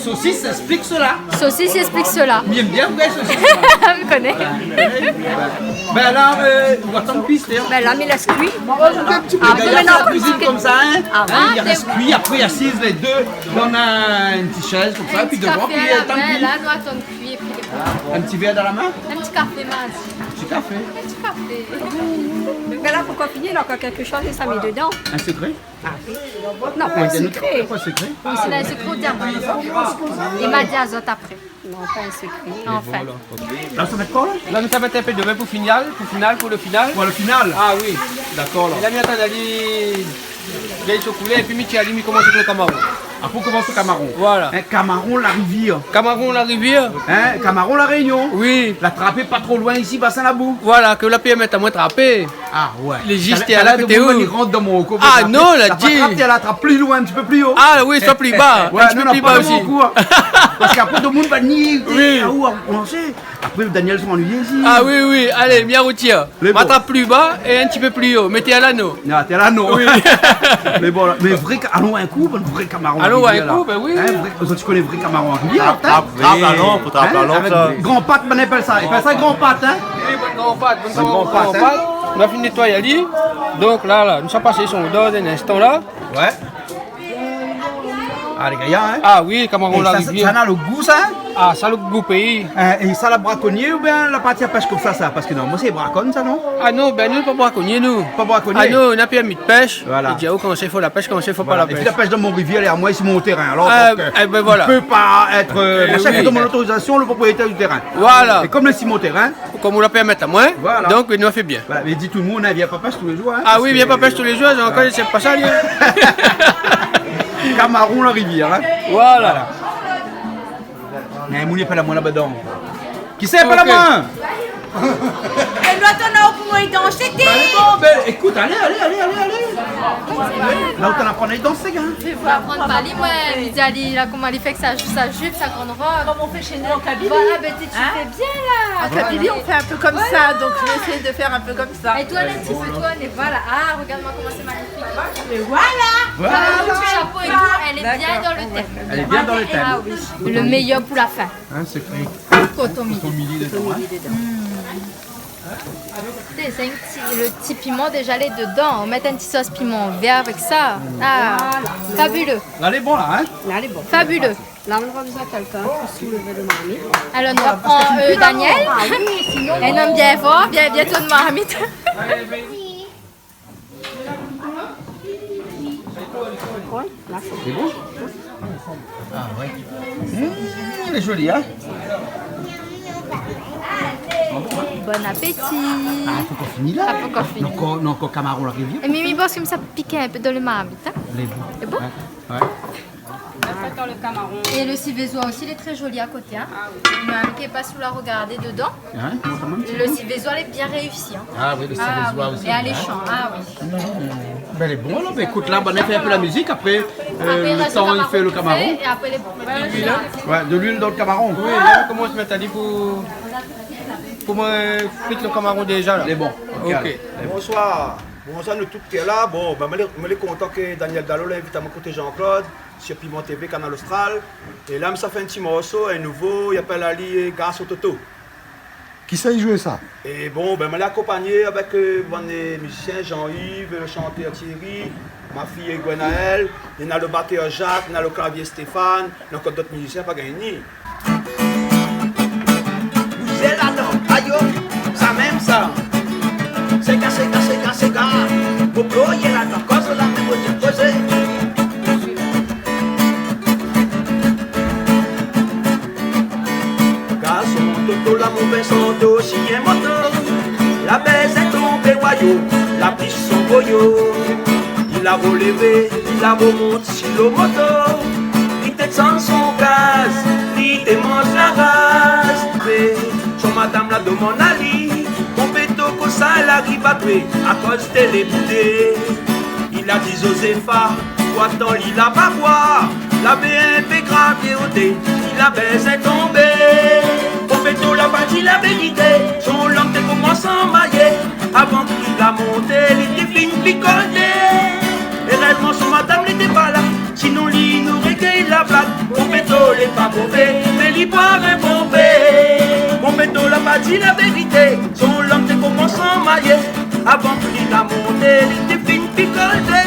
Saucisse explique cela. Saucisse explique cela. Bien, bien, ouais, saucisse. Je me connais. Ben là, on va attendre cuire, c'est. Ben là, mais laisse cuire. Il y a la cuisine comme ça, hein. Il reste t'es- cuit, après assise les deux dans une petite chaise comme ça, puis devant, puis tant Là, pis. nous attendons cuire et puis les Un petit verre dans la main. Un petit café, Maz. Petit café. Un petit café. Mais là, pourquoi finir, il y a encore quelque chose et ça met dedans. Un secret. Non, pas un secret. Pourquoi secret? C'est un secret au diamant. Et ma diazote après. Non, pas un secret. Enfin. Là, ça met quoi là? Là, nous avons un peu de vin pour le final. Pour le final. Ah oui. D'accord là. Il a mis à d'aller bien chocolat et puis Michi a dit commencer avec le Cameroun. Après, on commence au Cameroun. Voilà. Hein, Cameroun, la rivière. Cameroun, la rivière. Hein, Cameroun, la Réunion. Oui. La trapée pas trop loin ici, bassin la boue. Voilà, que la paix mette à moins trapper. Ah ouais. Les gistes, t'as t'es là, t'es où? Il rentre dans mon cours. Ah non, la dit. Elle attrape plus loin, un petit peu plus haut. Ah oui, soit plus bas. Ouais, un petit peu plus bas aussi. Parce qu'après, tout le monde va nier. Oui. Ah, où on sait. Après, Daniel sont ennuyés ici. Ah oui, oui. Allez, bien routière. M'attrape plus bas et un petit peu plus haut. Mettez à l'anneau. Ah, t'es là, non. Oui. Mais bon, mais vrai, allons un coup, un vrai Cameroun. Allons un coup, ben oui. Hein, tu connais vrai Cameroun en rivière? Trappe la lampe, faut trapper la lampe, ça. Grand pâte, on appelle ça. Il appelle ça grand pâte, hein? Oui, bonne grand pâte, bonne grand grand pâte, pâte. On a fini de nettoyer Ali. Donc là, nous sommes passés sur dans un instant là. Ouais. Ah, les gars, hein? Ah oui, Cameroun la rivière. Ça a le goût, ça? Ah, ça a le goût pays. Et ça, la braconnier ou bien la partie à pêche comme ça? Parce que non, moi, c'est braconne, ça, non? Ah non, ben nous, pas braconnier, nous. Pas braconnier? Ah non, on a plus mis de pêche. Voilà. Il dit, oh, comment il faut la pêche, comment il faut pas la Et puis pêche. la pêche dans mon rivière, elle est à moi, c'est mon terrain. Alors, ben voilà. ne peut pas être. Chacun oui. donne mon autorisation, le propriétaire du terrain. Voilà. Et comme c'est mon terrain. Comme on l'a pu mettre à moins, Voilà. donc il nous a fait bien. Voilà, mais dit tout le monde, ne vient pas pêche tous les jours. Hein, Ah oui, viens pas pêche tous les jours, j'ai encore c'est pas ça. Cameroun, la rivière. Hein. Voilà. Mais Mouni pas la main là-dedans. Qui sait pas la main? Elle doit t'en avoir pour moi danser. Bon, ben écoute, allez. Là où t'en apprends à danser, gars. Je vais vous apprendre par lui, moi. Il dit, là, comment il fait que sa jupe, sa grande robe. Comme on fait chez nous en Kabylie. Voilà, ben tu fais bien là. En Kabylie, on fait un peu comme ça, donc je vais essayer de faire un peu comme ça. Et toi, un petit peu, toi, et voilà. Ah, regarde-moi comment c'est magnifique. Et voilà. Le petit chapeau et tout, elle est bien dans le thème. Elle est bien dans le thème. Ah oui. Le meilleur pour la fin. Hein, c'est pris. Coton midi. dedans. C'est le petit piment déjà là dedans. On met un petit sauce piment vert avec ça. Ah, fabuleux. Là, elle est bon, là, hein? Là, elle est bonne. Fabuleux. Là, on aura besoin de quelqu'un pour soulever le marmite. Alors, nous reprend Daniel. Ah oui, sinon. Un homme bien fort, bientôt de marmite. C'est bon? Ah ouais. Elle est jolie, hein? Bon appétit. Ah, faut qu'on finisse là. Ah, faut qu'on finisse. Non, encore Cameroun, la rivière. Et Mimi bosse comme ça piquait un peu dans le marmite. Hein? Elle est bon. C'est bon? Ouais. Dans le Cameroun. Et le civézois aussi, il est très joli à côté. Hein? Il m'a qui n'est pas sous la regarder dedans. Hein? Le civézois est bien réussi. Hein? Ah oui, le civézois aussi. Et alléchant. Ah oui. Ben, elle est bonne, là. Ben, écoute, là, on a fait un peu la musique. Après, Après, le temps, il fait le Cameroun. Et après, les Ouais, de l'huile dans le Cameroun. Oui, là, comment on se met à dire pour moi frites le Cameroun déjà là. Elle est bon. Ok. Bonsoir. Bonsoir nous tous qui est là. Bon, ben, je suis content que Daniel Dallot l'invite à mon côté Jean-Claude sur Piment TV, Canal Austral. Et là, ça fait un petit morceau, un nouveau, il appelle Ali Garce au Toto. Qui sait jouer ça? Et bon, ben, je l'ai accompagné avec les musiciens Jean-Yves, le chanteur Thierry, ma fille Gwenaël, il y a le batteur Jacques, il y a le clavier Stéphane, il y a encore d'autres musiciens pas gagnés. Vous êtes là-dedans, aïe, ça même ça. C'est gars. Vous ployez là-dedans, cause la même au posé. Garçon, toto, la mauvaise santo, chien moto. La baisse est tombée, wayo, la biche son boyo. Il a relevé, il a remonté sur le moto. Il était sans son gaz, il te mange la race. Son madame la demande à lui. Mon béto comme ça elle arrive à tuer à cause de l'éboudé. Il a dit Josepha, quoi tant il a pas boire. La BNP grave et ôté, il a baisé tombé. Mon béto l'a pas dit la vérité. Son langue commence à mailler. Avant qu'il a monté, il était fini picolé. Et réellement son madame n'était pas là. Sinon il nous recueille la blague. Mon béto n'est pas mauvais, mais il boit un bombé. Mon béto l'a pas dit la vérité. Son langue commence à mailler. Avant qu'il a monté, il était fini picolé.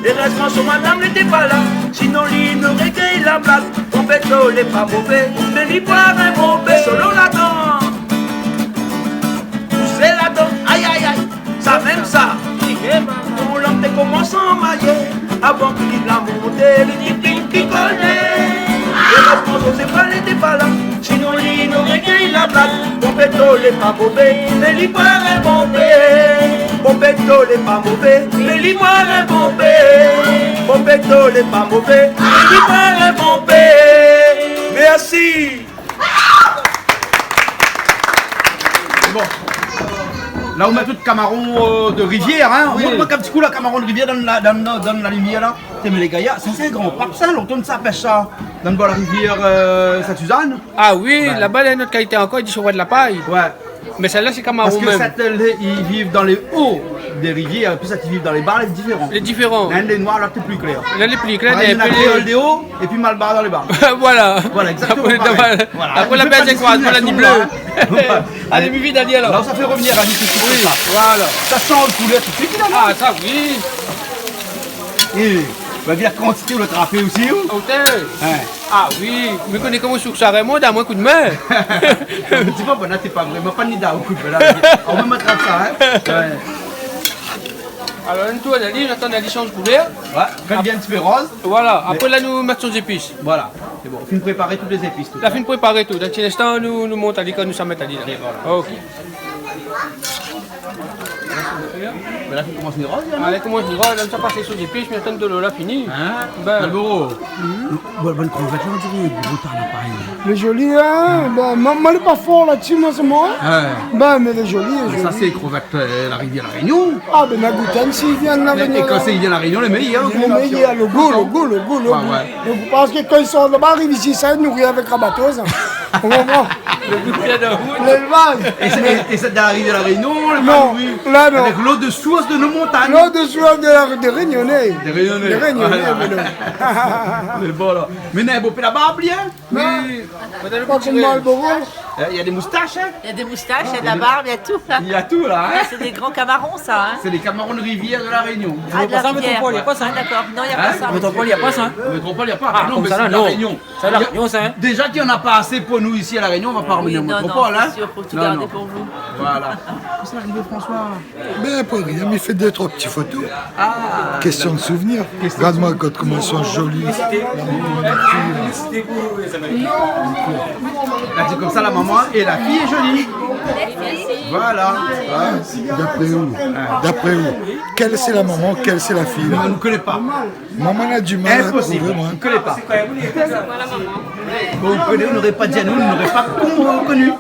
Et réellement son madame n'était pas là. Sinon il nous recueille la blague. Mon béto n'est pas mauvais, mais il boit un bombé. Solo là-dedans, poussez là-dedans, aïe aïe aïe. Ça même ça. Mon langue commence à mailler. Avant qu'il a monté, il dit picolé. Et la Josepha n'était pas là. Sinon il nous recueille la blague. Mon béto n'est pas mauvais, mais il boit un bombé. Mon béto n'est pas mauvais, mais il boit un bombé. Mon béto n'est pas mauvais, mais il boit un bombé. Merci. Bon. Là, on met tout camarons de rivière, hein. Oui. On montre un petit coup la camaron de rivière dans la lumière là. Mais les gars, ça c'est un grand parc, ça. Longtemps ça pêche ça dans la rivière Sainte-Suzanne. Ah oui, là-bas, il y a notre qualité encore, ils disent qu'on voit de la paille. Ouais. Mais celle-là, c'est camaron même. Parce que ils vivent dans les hauts des rivières, puis ça qui vivent dans les bars, c'est différent. Les différents. L'un des noirs, là, c'est plus clair. Là, les plus clairs, il y a créole des hauts, et puis malbar dans les bars. Voilà. Voilà, exactement. Après la baisse, c'est quoi? Après la nuit bleue. Allez, mi vite, allez alors. Là, ça fait revenir à l'issue. Oui, voilà. Ça sent le poulet tout de suite, finalement. Ah, ça, oui. Et va bien la quantité, le trapé aussi. Ah oui, mais connais comment je ça Raymond, à moi coup de main. Tu vois, là, t'es pas vraiment pas ni d'à au coup de main. On va mettre ça, hein. Alors, là, on a dit, j'attends la licence poulet. Ouais, quand il vient un petit peu rose. Voilà, après là, nous mettons les épices. Voilà, c'est bon, on finit de préparer toutes les épices. On finit de préparer tout. Dans un instant, nous montons à l'école, nous sommes à l'île. Ok. Ben là, tu commences les roses, là. Allez, commence les roses, là, ça passe sur les épices, mais attends de l'eau là, fini. Hein? Ben, bureau. Bonne crevette, là, on dirait du beau temps, pareil. Les jolis, hein? Ben, moi, elle est pas fort là-dessus, moi, c'est moi. Ben, mais les jolis, ça, c'est les crevettes la rivière La Réunion. Ah, ben, ma goutaine, s'ils viennent la Réunion. Et quand ils viennent La Réunion, les meilleurs. Les meilleurs, le goût. Parce que quand ils sont là-bas, arrivent ici, ça nourrit avec la batteuse. On comprend. Le goût de pied de route. L'élevage. Et c'est d'arriver à La Réunion, non, là, non. Avec l'eau de source de nos montagnes. L'eau de source des Réunionnais. Des Réunionnais. C'est bon, là. Mais n'est-ce pas là-bas, bien? Oui. Pas comme Marlboro. Il y a des moustaches, hein? Il y a des moustaches, il y a de la barbe, il y a tout. Il y a tout, là, hein? C'est des grands camarons, ça, hein? C'est des camarons de rivière de La Réunion. Ah, de la rivière. Il n'y a pas ça. D'accord, non, il n'y a pas ça. Métropole, il n'y a pas ça. Métropole, il n'y a pas. Ah, non, mais c'est La Réunion. C'est La Réunion, ça, hein? Déjà qu'il n'y en a pas assez pour nous ici à La Réunion, on va pas revenir en métropole, hein? C'est sûr, faut tout garder pour vous. Voilà. C'est arrivé, François. Ben, pas rien, mais il fait 2-3 petites photos. Question de souvenir. Regarde-moi comment elles sont jolies. Là, c'est comme ça, la maman et la fille est jolie. Voilà. D'après où? Quelle c'est la maman, quelle c'est la fille? On ne connaît pas. Maman a du mal à trouver, moi. On ne connaît pas. On connaît, on n'aurait pas dit à nous, on n'aurait pas connu.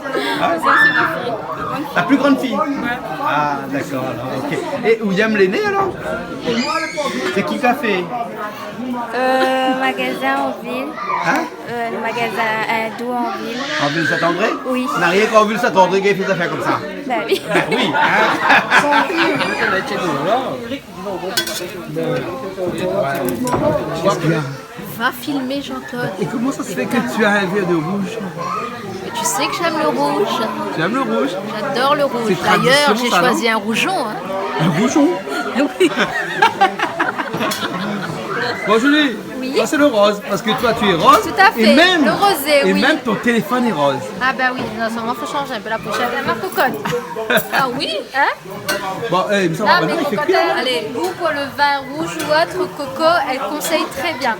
La plus grande fille. Ah, d'accord, alors, ok. Et William l'aîné, alors? C'est qui qu'a fait? Magasin en ville. Hein? Le magasin d'eau en ville. En ville Saint-André? Oui. On n'a rien qu'en ville Saint-André qui a fait des affaires comme ça. Bah oui. Bah oui, Va filmer Jean-Claude. Et comment ça se fait que tu as un verre de rouge? Tu sais que j'aime le rouge. Tu aimes le rouge? J'adore le rouge. D'ailleurs, j'ai choisi un rougeon. Hein. Un rougeon? Oui. Bon, Julie, oui. Ça c'est le rose, parce que toi tu es rose. Tout à fait, et même, le rosé, et oui. même ton téléphone est rose. Ah bah oui, non seulement faut changer un peu la pochette. Ma cocotte. Ah oui, hein? Bon, il me semble mais il fait cocotte, cuire. allez, vous pour le vin rouge ou autre, Coco, elle conseille très bien.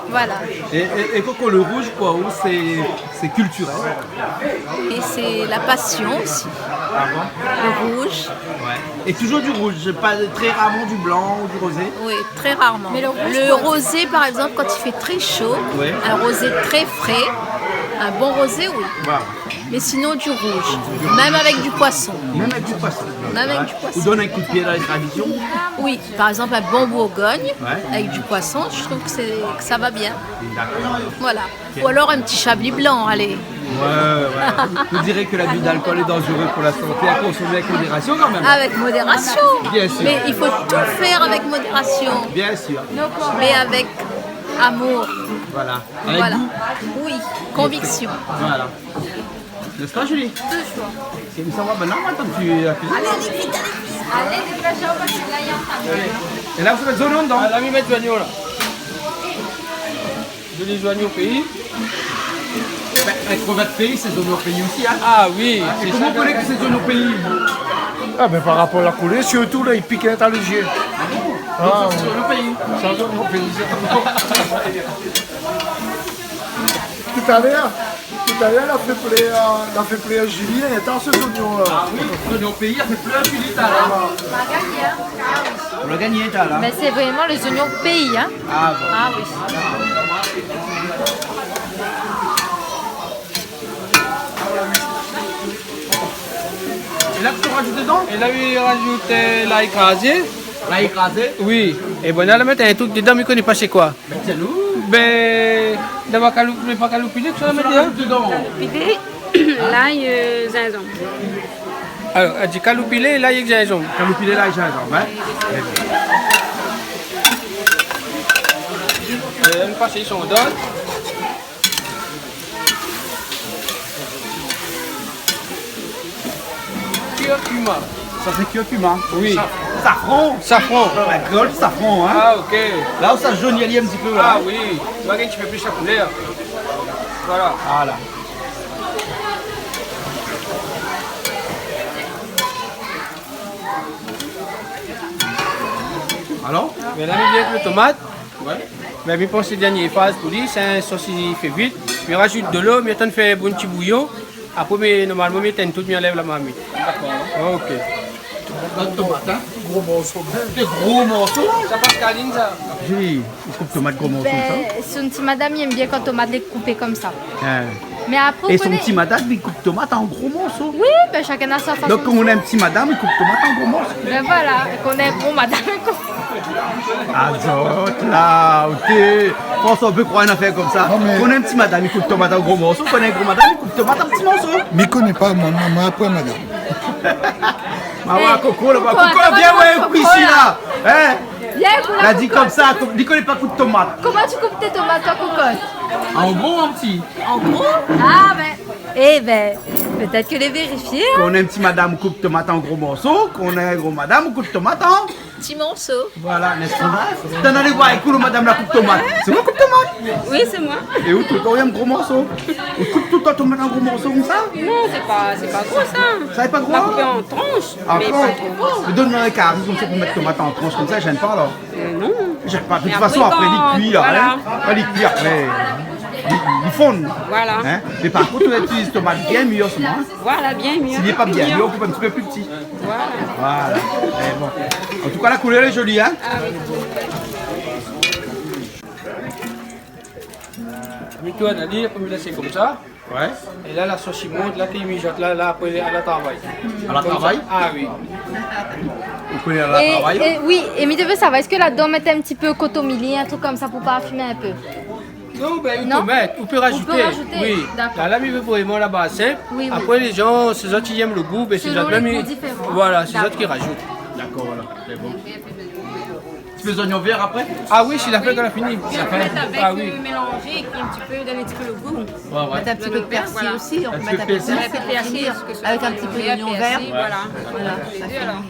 Voilà. Et Coco, le rouge, quoi, c'est culturel. Et c'est la passion aussi. Ah bon? Le rouge. Ouais. Et toujours du rouge, pas très rarement du blanc ou du rosé? Oui, très rarement. Mais le rosé, par exemple, quand il fait très chaud, ouais. un rosé très frais, Un bon rosé, oui. Voilà. Mais sinon du rouge. Même avec du poisson. Même avec du poisson. Même avec du poisson. Vous donne un coup de pied dans les traditions? Oui, par exemple un bon Bourgogne Ouais. avec du poisson, je trouve que ça va bien. D'accord. Voilà. Ou alors un petit chablis blanc, allez. Ouais. Vous direz que l'abus d'alcool est dangereux pour la santé, à consommer avec modération quand même. Avec modération. Bien sûr. Mais il faut tout faire avec modération. Bien sûr. Mais avec amour. Voilà. Avec Voilà. goût. Oui, conviction. Voilà. N'est-ce pas, Julie? Deux choix. C'est une savoir maintenant, attends, tu as fait. Allez, vite, Allez, dépêchez-vous parce que là, il y a un train. Et là, vous faites zone dedans? La mi mettre joigno là. De les joigner au pays. Être votre pays, c'est zone au pays aussi. Hein? Ah oui. Et comment vous connaissez que c'est zone au pays? Ah ben par rapport à la coulée, surtout là, il piquait à léger. Ah, c'est zone au pays. C'est zone au pays. Tout à l'heure, elle a fait play à Julien, elle était en ce oignon là. Ah oui, zone au pays, elle fait plus à Julie, t'as là. On l'a gagné, t'as là. Mais c'est vraiment les oignons pays, hein. Ah bon. Ah oui. Et là, tu rajoutes dedans? Et là, il rajoute l'ail écrasé. L'ail écrasé? Oui. Et bon, là, mettre un truc dedans, mais il ne connaît pas c'est quoi. Ben, c'est nous. Ben, d'abord, pas calopilé, tu vas mettre dedans. Calopilé, l'ail, zinzon. Alors, elle dit calopilé, l'ail et gingembre. Calopilé, l'ail et gingembre, hein? Une fois, ils sont dedans. Curcuma. Ça fait curcuma? Oui. Safran? Safran. La créole, safran, hein? Ah, ok. Là où ça jaunit un petit peu, là. Ah oui. Tu vois un petit peu plus la couleur. Voilà. Voilà. Alors? Mais là, il vient avec le tomate. Ouais. Mais je pense que c'est la dernière phase pour lui, c'est un sauce qui fait vite. Mais rajoute de l'eau, mais on fait un bon petit bouillon. Après, normalement, on tout mis enlève la marmite. D'accord. Ok. Dans le tomate, hein? Gros morceau. Des gros morceaux? Ça passe Caline, ça? Julie, il coupe tomate gros morceaux, ça? Son petit madame, il aime bien quand tomate est coupée comme ça. Hein. Mais après, Et vous son connaissez- petit madame, il coupe tomate en gros morceaux. Oui, ben chacun a sa façon. Donc, quand on a un petit madame, il coupe tomate en gros morceaux. Ben voilà, qu'on est bon madame. Ah, là, ok. François, on peut croire une affaire comme ça. On a un petit madame, il coupe tomate en gros morceaux. On a un gros madame, il coupe tomate en petits morceaux. Mais il connaît pas mon maman après madame. Maman, Coco, là-bas. Coco, Coco, attends, viens, ouais, Coco, ici, là. là. Hein? Viens, Coco, Elle a dit Coco. comme ça, il connaît pas coup de tomate. Comment tu coupes tes tomates, toi, cocotte? En gros, en petit. En gros? Ah ben, eh ben, peut-être que les vérifier. Hein? Qu'on a un petit madame coupe tomate en gros morceaux, qu'on a un gros madame coupe tomate en... Petit morceau. Voilà, n'est-ce pas? T'en allez voir, écoute, madame la coupe tomate. C'est moi coupe tomate? Oui, c'est moi. Et où tout le temps, il y a un gros morceau. On coupe tout le temps tomate en gros morceaux comme ça? Non, c'est pas gros ça. Ça n'est pas gros? On va couper en tranches, En mais tranches. pas trop gros. Donne-moi un carré comme ça pour mettre tomate en tranches comme ça, j'aime pas alors. Non. J'aime pas. De toute Mais façon, après, après, quand- il cuit là. voilà. Hein? Pas il cuit après. Il fondent. Voilà. Hein? Mais par contre, on utilise tomate bien mieux en ce moment. Hein? Voilà, bien mieux. S'il n'est pas bien mieux, on coupe un petit peu plus petit. Voilà. Voilà. Mais bon. En tout cas, la couleur est jolie, hein? Ah oui. Mais toi, on a dit, on peut laisser comme ça. Ouais. Et là, la sauce il monte, là, tu mijotes, là, après, elle la travaille. À la Comme travail? ça. Ah oui. On connaît la travail. Et oui, et mais devez savoir, est-ce que là-dedans, mettre un petit peu cotomili, un truc comme ça pour pas fumer un peu? Non, ben, Non? on peut mettre, on peut rajouter. rajouter, Oui. d'accord. Là, il veut vraiment là-bas simple. Oui, oui. Après, les gens, c'est eux qui aiment le goût, ben, c'est Selon eux les même. goûts différents. Voilà, c'est eux D'accord. qui rajoutent. D'accord, voilà. C'est bon. Tu fais les oignons verts après? Ah oui, c'est la fin qu'on a fini. Puis on peut mettre avec, Ah oui. mélanger, et puis un petit peu, donner un petit peu le goût. Ouais, ouais. Mettre un petit peu de persil Voilà. aussi. On Un peut petit mettre un peu peu de de persil. persil Persil, parce que ça avec fait un petit peu vert, d'oignon persil, vert. Voilà. Voilà. Les deux, alors.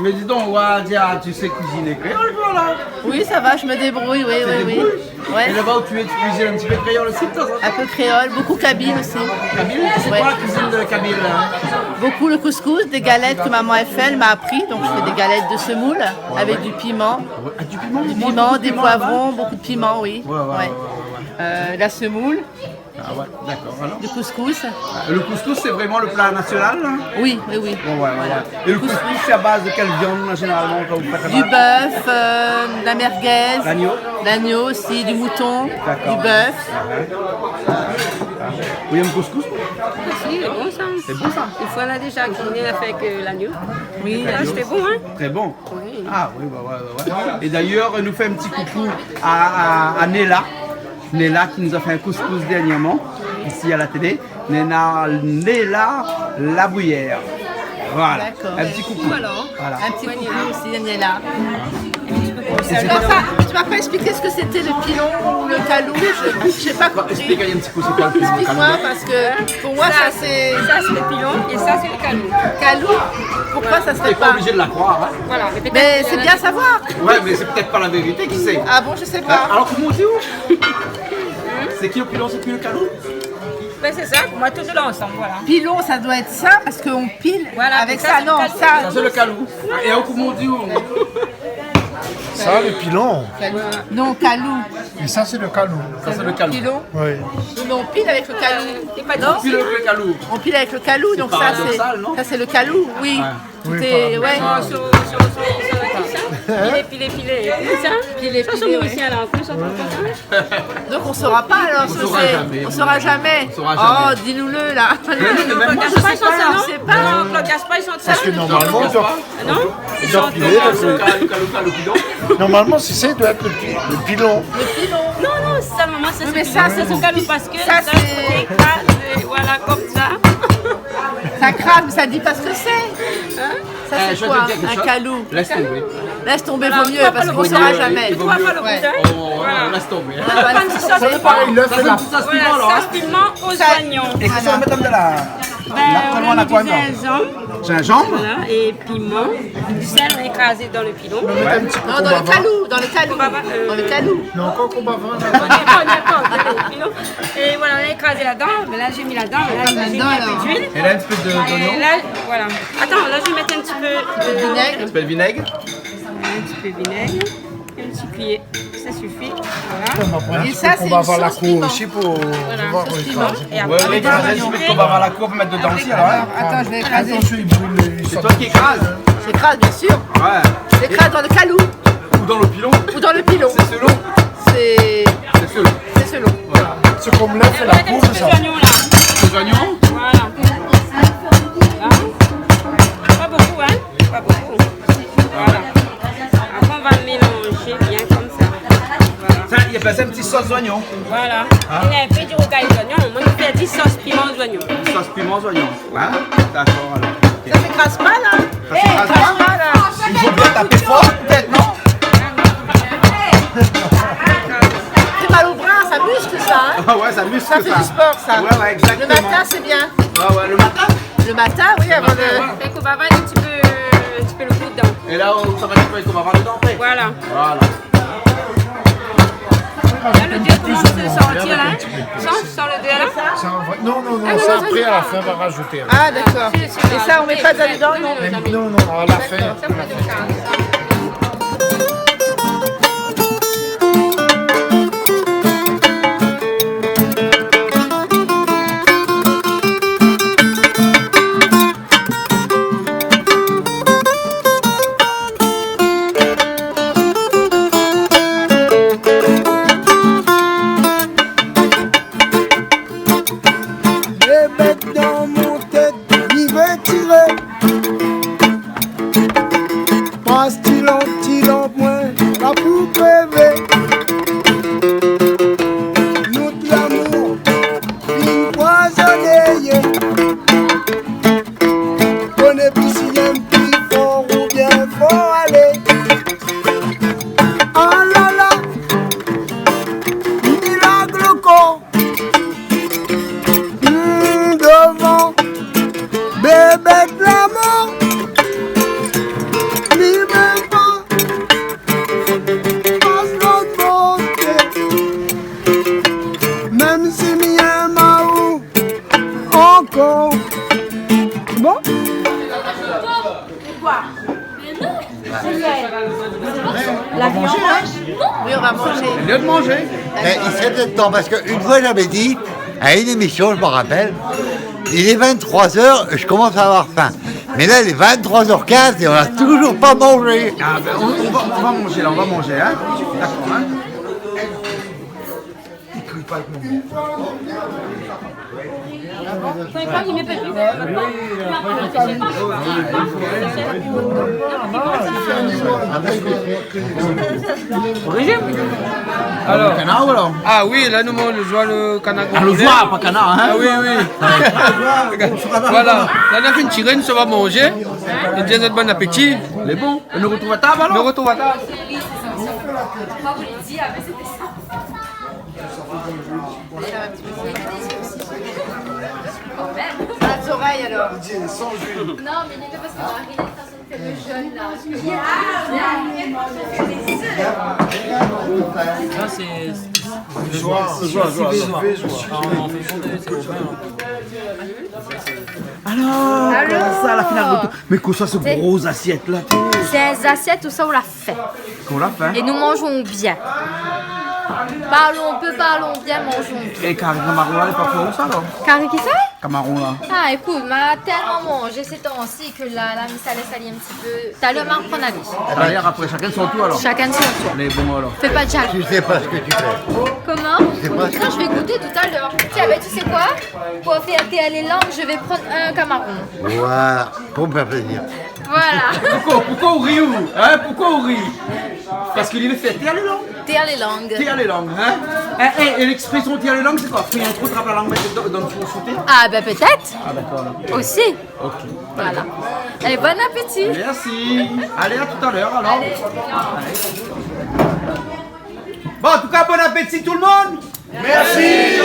Mais dis donc, Wadia, tu sais cuisiner créole, toi, là? Oui, ça va, je me débrouille, oui, oui, oui. Et Ouais. là-bas où tu es, tu cuisines un petit peu de créole aussi, de temps en temps? Un peu créole, beaucoup kabyle aussi. Kabyle? C'est Ouais. quoi la cuisine de Kabyle, là? Beaucoup le couscous, des galettes que maman a fait, elle m'a appris. Donc je fais des galettes de semoule avec du piment. Ah, du piment? Du piment, des poivrons, beaucoup de piment, oui. Ouais. La semoule. Ah ouais, d'accord. Alors Du couscous. le couscous, c'est vraiment le plat national là? Oui, oui, oui. Bon, ouais. Et le couscous, c'est à base de quelle viande généralement quand vous faites la Du base? bœuf, de la merguez. L'agneau? L'agneau aussi, du mouton, D'accord. du bœuf. Vous aimez le couscous? Si, c'est bon ça. C'est bon ça? Une fois on a déjà cuisiné avec l'agneau. Oui, Ah, c'était bon, hein? Très bon. Oui. Ah oui, bah ouais. Et d'ailleurs, elle nous fait un petit coucou à Néla. Néla qui nous a fait un couscous dernièrement, ici à la télé. Néla la bouillère. Voilà. D'accord. Un petit coucou. Voilà. Un petit coucou aussi, Daniela. Tu m'as pas expliqué ce que c'était le pilon ou le calou? Je n'ai pas compris. Explique un petit coup, c'est quoi le pilon? Explique-moi parce que pour moi ça c'est... Ça c'est le pilon et ça c'est le calou. Calou? Pourquoi ça se fait T'es pas obligé de la croire. Hein? Voilà. Mais c'est bien à savoir. Ouais, mais c'est peut-être pas la vérité, qui sait? Ah bon, je sais pas. Alors comment on dit où? C'est qui le pilon, c'est qui le calou? Ben c'est ça, moi tout de l'ensemble, voilà. Pilon, ça doit être ça parce qu'on pile Voilà, avec ça, ça. c'est le Non, calou. Ça c'est le calou. Et alors comment on dit où? Ça, le pilon. Non, calou. Et ça, c'est le calou. Ça c'est le calou. Pilon. Oui. Non, on pile avec le calou. Non, On pile avec le calou. on pile avec le calou, donc ça paradoxal, non? c'est le calou, oui. Oui, C'est ouais. Pilé, ça. Pilé, Ça, c'est pilé, moi ouais. aussi alors, en plus, on peut pas. Donc on saura pas alors. On ce saura c'est- jamais. On saura jamais. On saura Oh, jamais. dis-nous-le là. même moi, Claude Gaspard, ils sont ça, non? Je sais pas. Non, Claude Gaspard, ils sont ça. Parce que normalement, il doit, Non? il doit piler. Le pilon. Normalement, c'est ça, il doit être le pilon. Le pilon. Non, non, ça, maman, ça Oui, mais c'est ça, ça, c'est son calou parce que ça, ça, c'est- écrase, voilà, comme ça. Ça crame, mais ça dit pas ce que c'est. Ça Je c'est vais quoi? te dire quelque Un chose. calou. Laisse tomber. Laisse tomber, Voilà, vaut mieux toi, pas parce le qu'on boudin. saura jamais. Toi, pas le Ouais. boudin. On laisse tomber. Voilà, Pas de c'est sauce ça, piment. c'est pareil, l'œuf Ça et la... c'est ça Voilà, piment alors. sauce piment aux oignons. Et qu'est-ce qu'on va mettre de la... Ben, on a on quoi a du dedans? gingembre, Gingembre? voilà, et piment, du sel écrasé dans le pilon. Non, dans le calou, dans le calou. Dans le calou. Non, encore qu'on va vendre. le pilon. Et voilà, on a écrasé là-dedans. Mais là, j'ai mis là-dedans. Là, j'ai mis un peu d'huile. Et là un petit peu d'oignon. Et là, voilà. Attends, là, je vais mettre un petit peu de vinaigre. Un petit peu de vinaigre. Un petit peu de vinaigre. Une petite cuillère. Ça suffit. Voilà. Et ça, On c'est va une avoir la sauce cour piment. aussi pour voir sauce le piment. écraser. Et Ouais, après, les on va écraser, je mets qu'on va avoir la cour pour mettre dedans aussi alors. Hein? Attends, je vais écraser. Attention, il brûle les C'est toi qui écrases? J'écrase, bien sûr. Ouais. J'écrase dans le calou Ou dans le pilon? ou dans le pilon. C'est selon. C'est C'est selon. c'est selon. Voilà. C'est comme l'œuf et la cour, un petit ça. peu d'oignon là. Les oignons? Voilà. Hein? Pas beaucoup, hein? Pas beaucoup. Voilà. Après, on va mélanger bien comme ça. Voilà. Ça, il y a passé un petit sauce d'oignon. Voilà. Il y a un peu du rocaille d'oignon. Moi, je fais 10 sauces piment d'oignon. Sauce piment d'oignon. Hein? D'accord alors. Ça s'écrase pas là. Ça s'écrase pas? là. Il faut bien taper fort peut-être, non? C'est mal au bras, ça muscle ça. Hein. Ah ouais, ça muscle Ça fait du sport ça. Ouais, exactement. Le matin c'est bien. Ah ouais, le matin? Le matin, oui, avant de... Fait qu'on va mettre un petit peu le goût dedans. Et là, ça va être qu'on va avoir dedans après. Voilà. Voilà. Là, le dieu commence à sortir là. Sans le dieu là. Ça envoie- Non, non, non, ça après, à la fin, on va rajouter. Ah d'accord. Et ça, on met pas de dedans, non? Non, non, à la fin. Les bêtes dans mon tête, il veut tirer. Passe-t-il en moins, la poupée V. Nous de l'amour, une poisonnée. On est plus si un petit fort ou bien fort aller. Ah là là, il a glaucome. Devant bébé de la mort, ni même pas passe notre beauté. Même si mien m'a ou encore. Bon? La viande. Oui, on va manger. C'est mieux de manger. Il serait peut-être temps, parce qu'une fois j'avais dit, à une émission, je me rappelle. Il est 23h, je commence à avoir faim. Mais là, il est 23h15 et on n'a toujours pas mangé. Ah ben, on va manger là, on va manger, hein. D'accord, hein. Il crie pas avec mon Alors, le canard ou alors? Ah oui, là nous on le joie le canard. Ah, le joie, pas canard, hein? Ah oui, oui. Voilà, là on a fait une sirène, ça va manger. Et bien notre bon appétit. Mais bon, on nous retrouve à table alors? On nous retrouve à table. Les oreilles alors. Non, mais il était parce que Marie, de toute façon, fait le jeune là. Ça, c'est. Alors, comment ça, la finale retour? Mais quoi ça, ce gros assiette là? C'est des assiettes, tout ça, on l'a fait. Qu'on l'a fait? Et nous mangeons bien. Parlons bien, mangeons bien. Et Carré Camaron là, elle est pas pour ça alors? Carré qui fait? Camaron là. Ah, écoute, m'a tellement mangé ces temps-ci que la mise à laisse aller un petit peu. T'as le marque qu'on a dit. D'ailleurs, après, chacun son tour alors? Chacun son tour. Les bons alors. Fais pas de jaloux. Tu sais pas ce que tu fais. Comment? Non, je vais goûter tout à l'heure. Tiens, ben, tu sais quoi? Pour faire les langues, je vais prendre un camaron. Voilà, pour me faire plaisir. Voilà. Pourquoi on rit ou? Hein? Pourquoi on rit? Parce qu'il est fait tiens les langues. Tiens les langues. Tiens les langues, hein? Et l'expression tiens les langues, c'est quoi? Faire un trou, trappe la langue, mettre dans le fond sauté? Ah, ben peut-être. Ah, d'accord. Aussi. Ok. Voilà. Allez, bon appétit. Merci. Allez, à tout à l'heure alors. Allez. Bon, en tout cas, bon appétit tout le monde. Merci.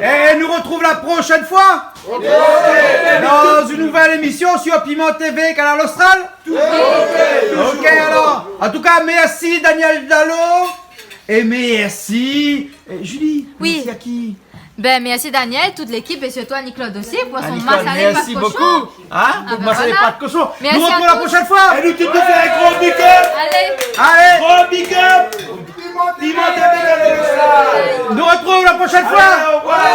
Et nous retrouve la prochaine fois dans une nouvelle émission sur Piment TV, Canal Austral. Ok alors. En tout cas, merci Daniel Dallot. Et merci Julie. Oui. Merci à qui? Ben merci Daniel, toute l'équipe et surtout Annie-Claude aussi pour son Annie-Claude, massalé pas merci de cochon. beaucoup. Hein? Pour massaler pas de cochon. Merci Nous à retrouvons la tous. prochaine fois. Et nous tu te fais un gros big up. Allez. Gros big up. Piment TV. Nous retrouvons la prochaine fois. Au revoir.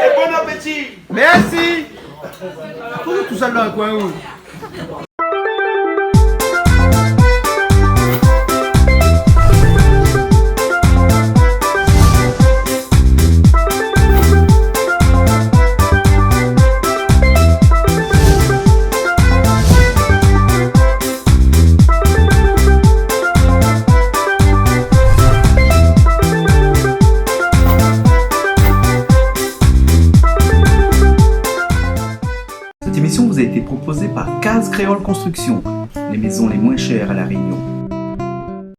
Et bon appétit. Merci. Tout seul dans un coin où? Cette émission vous a été proposée par Case Créole Construction, les maisons les moins chères à La Réunion.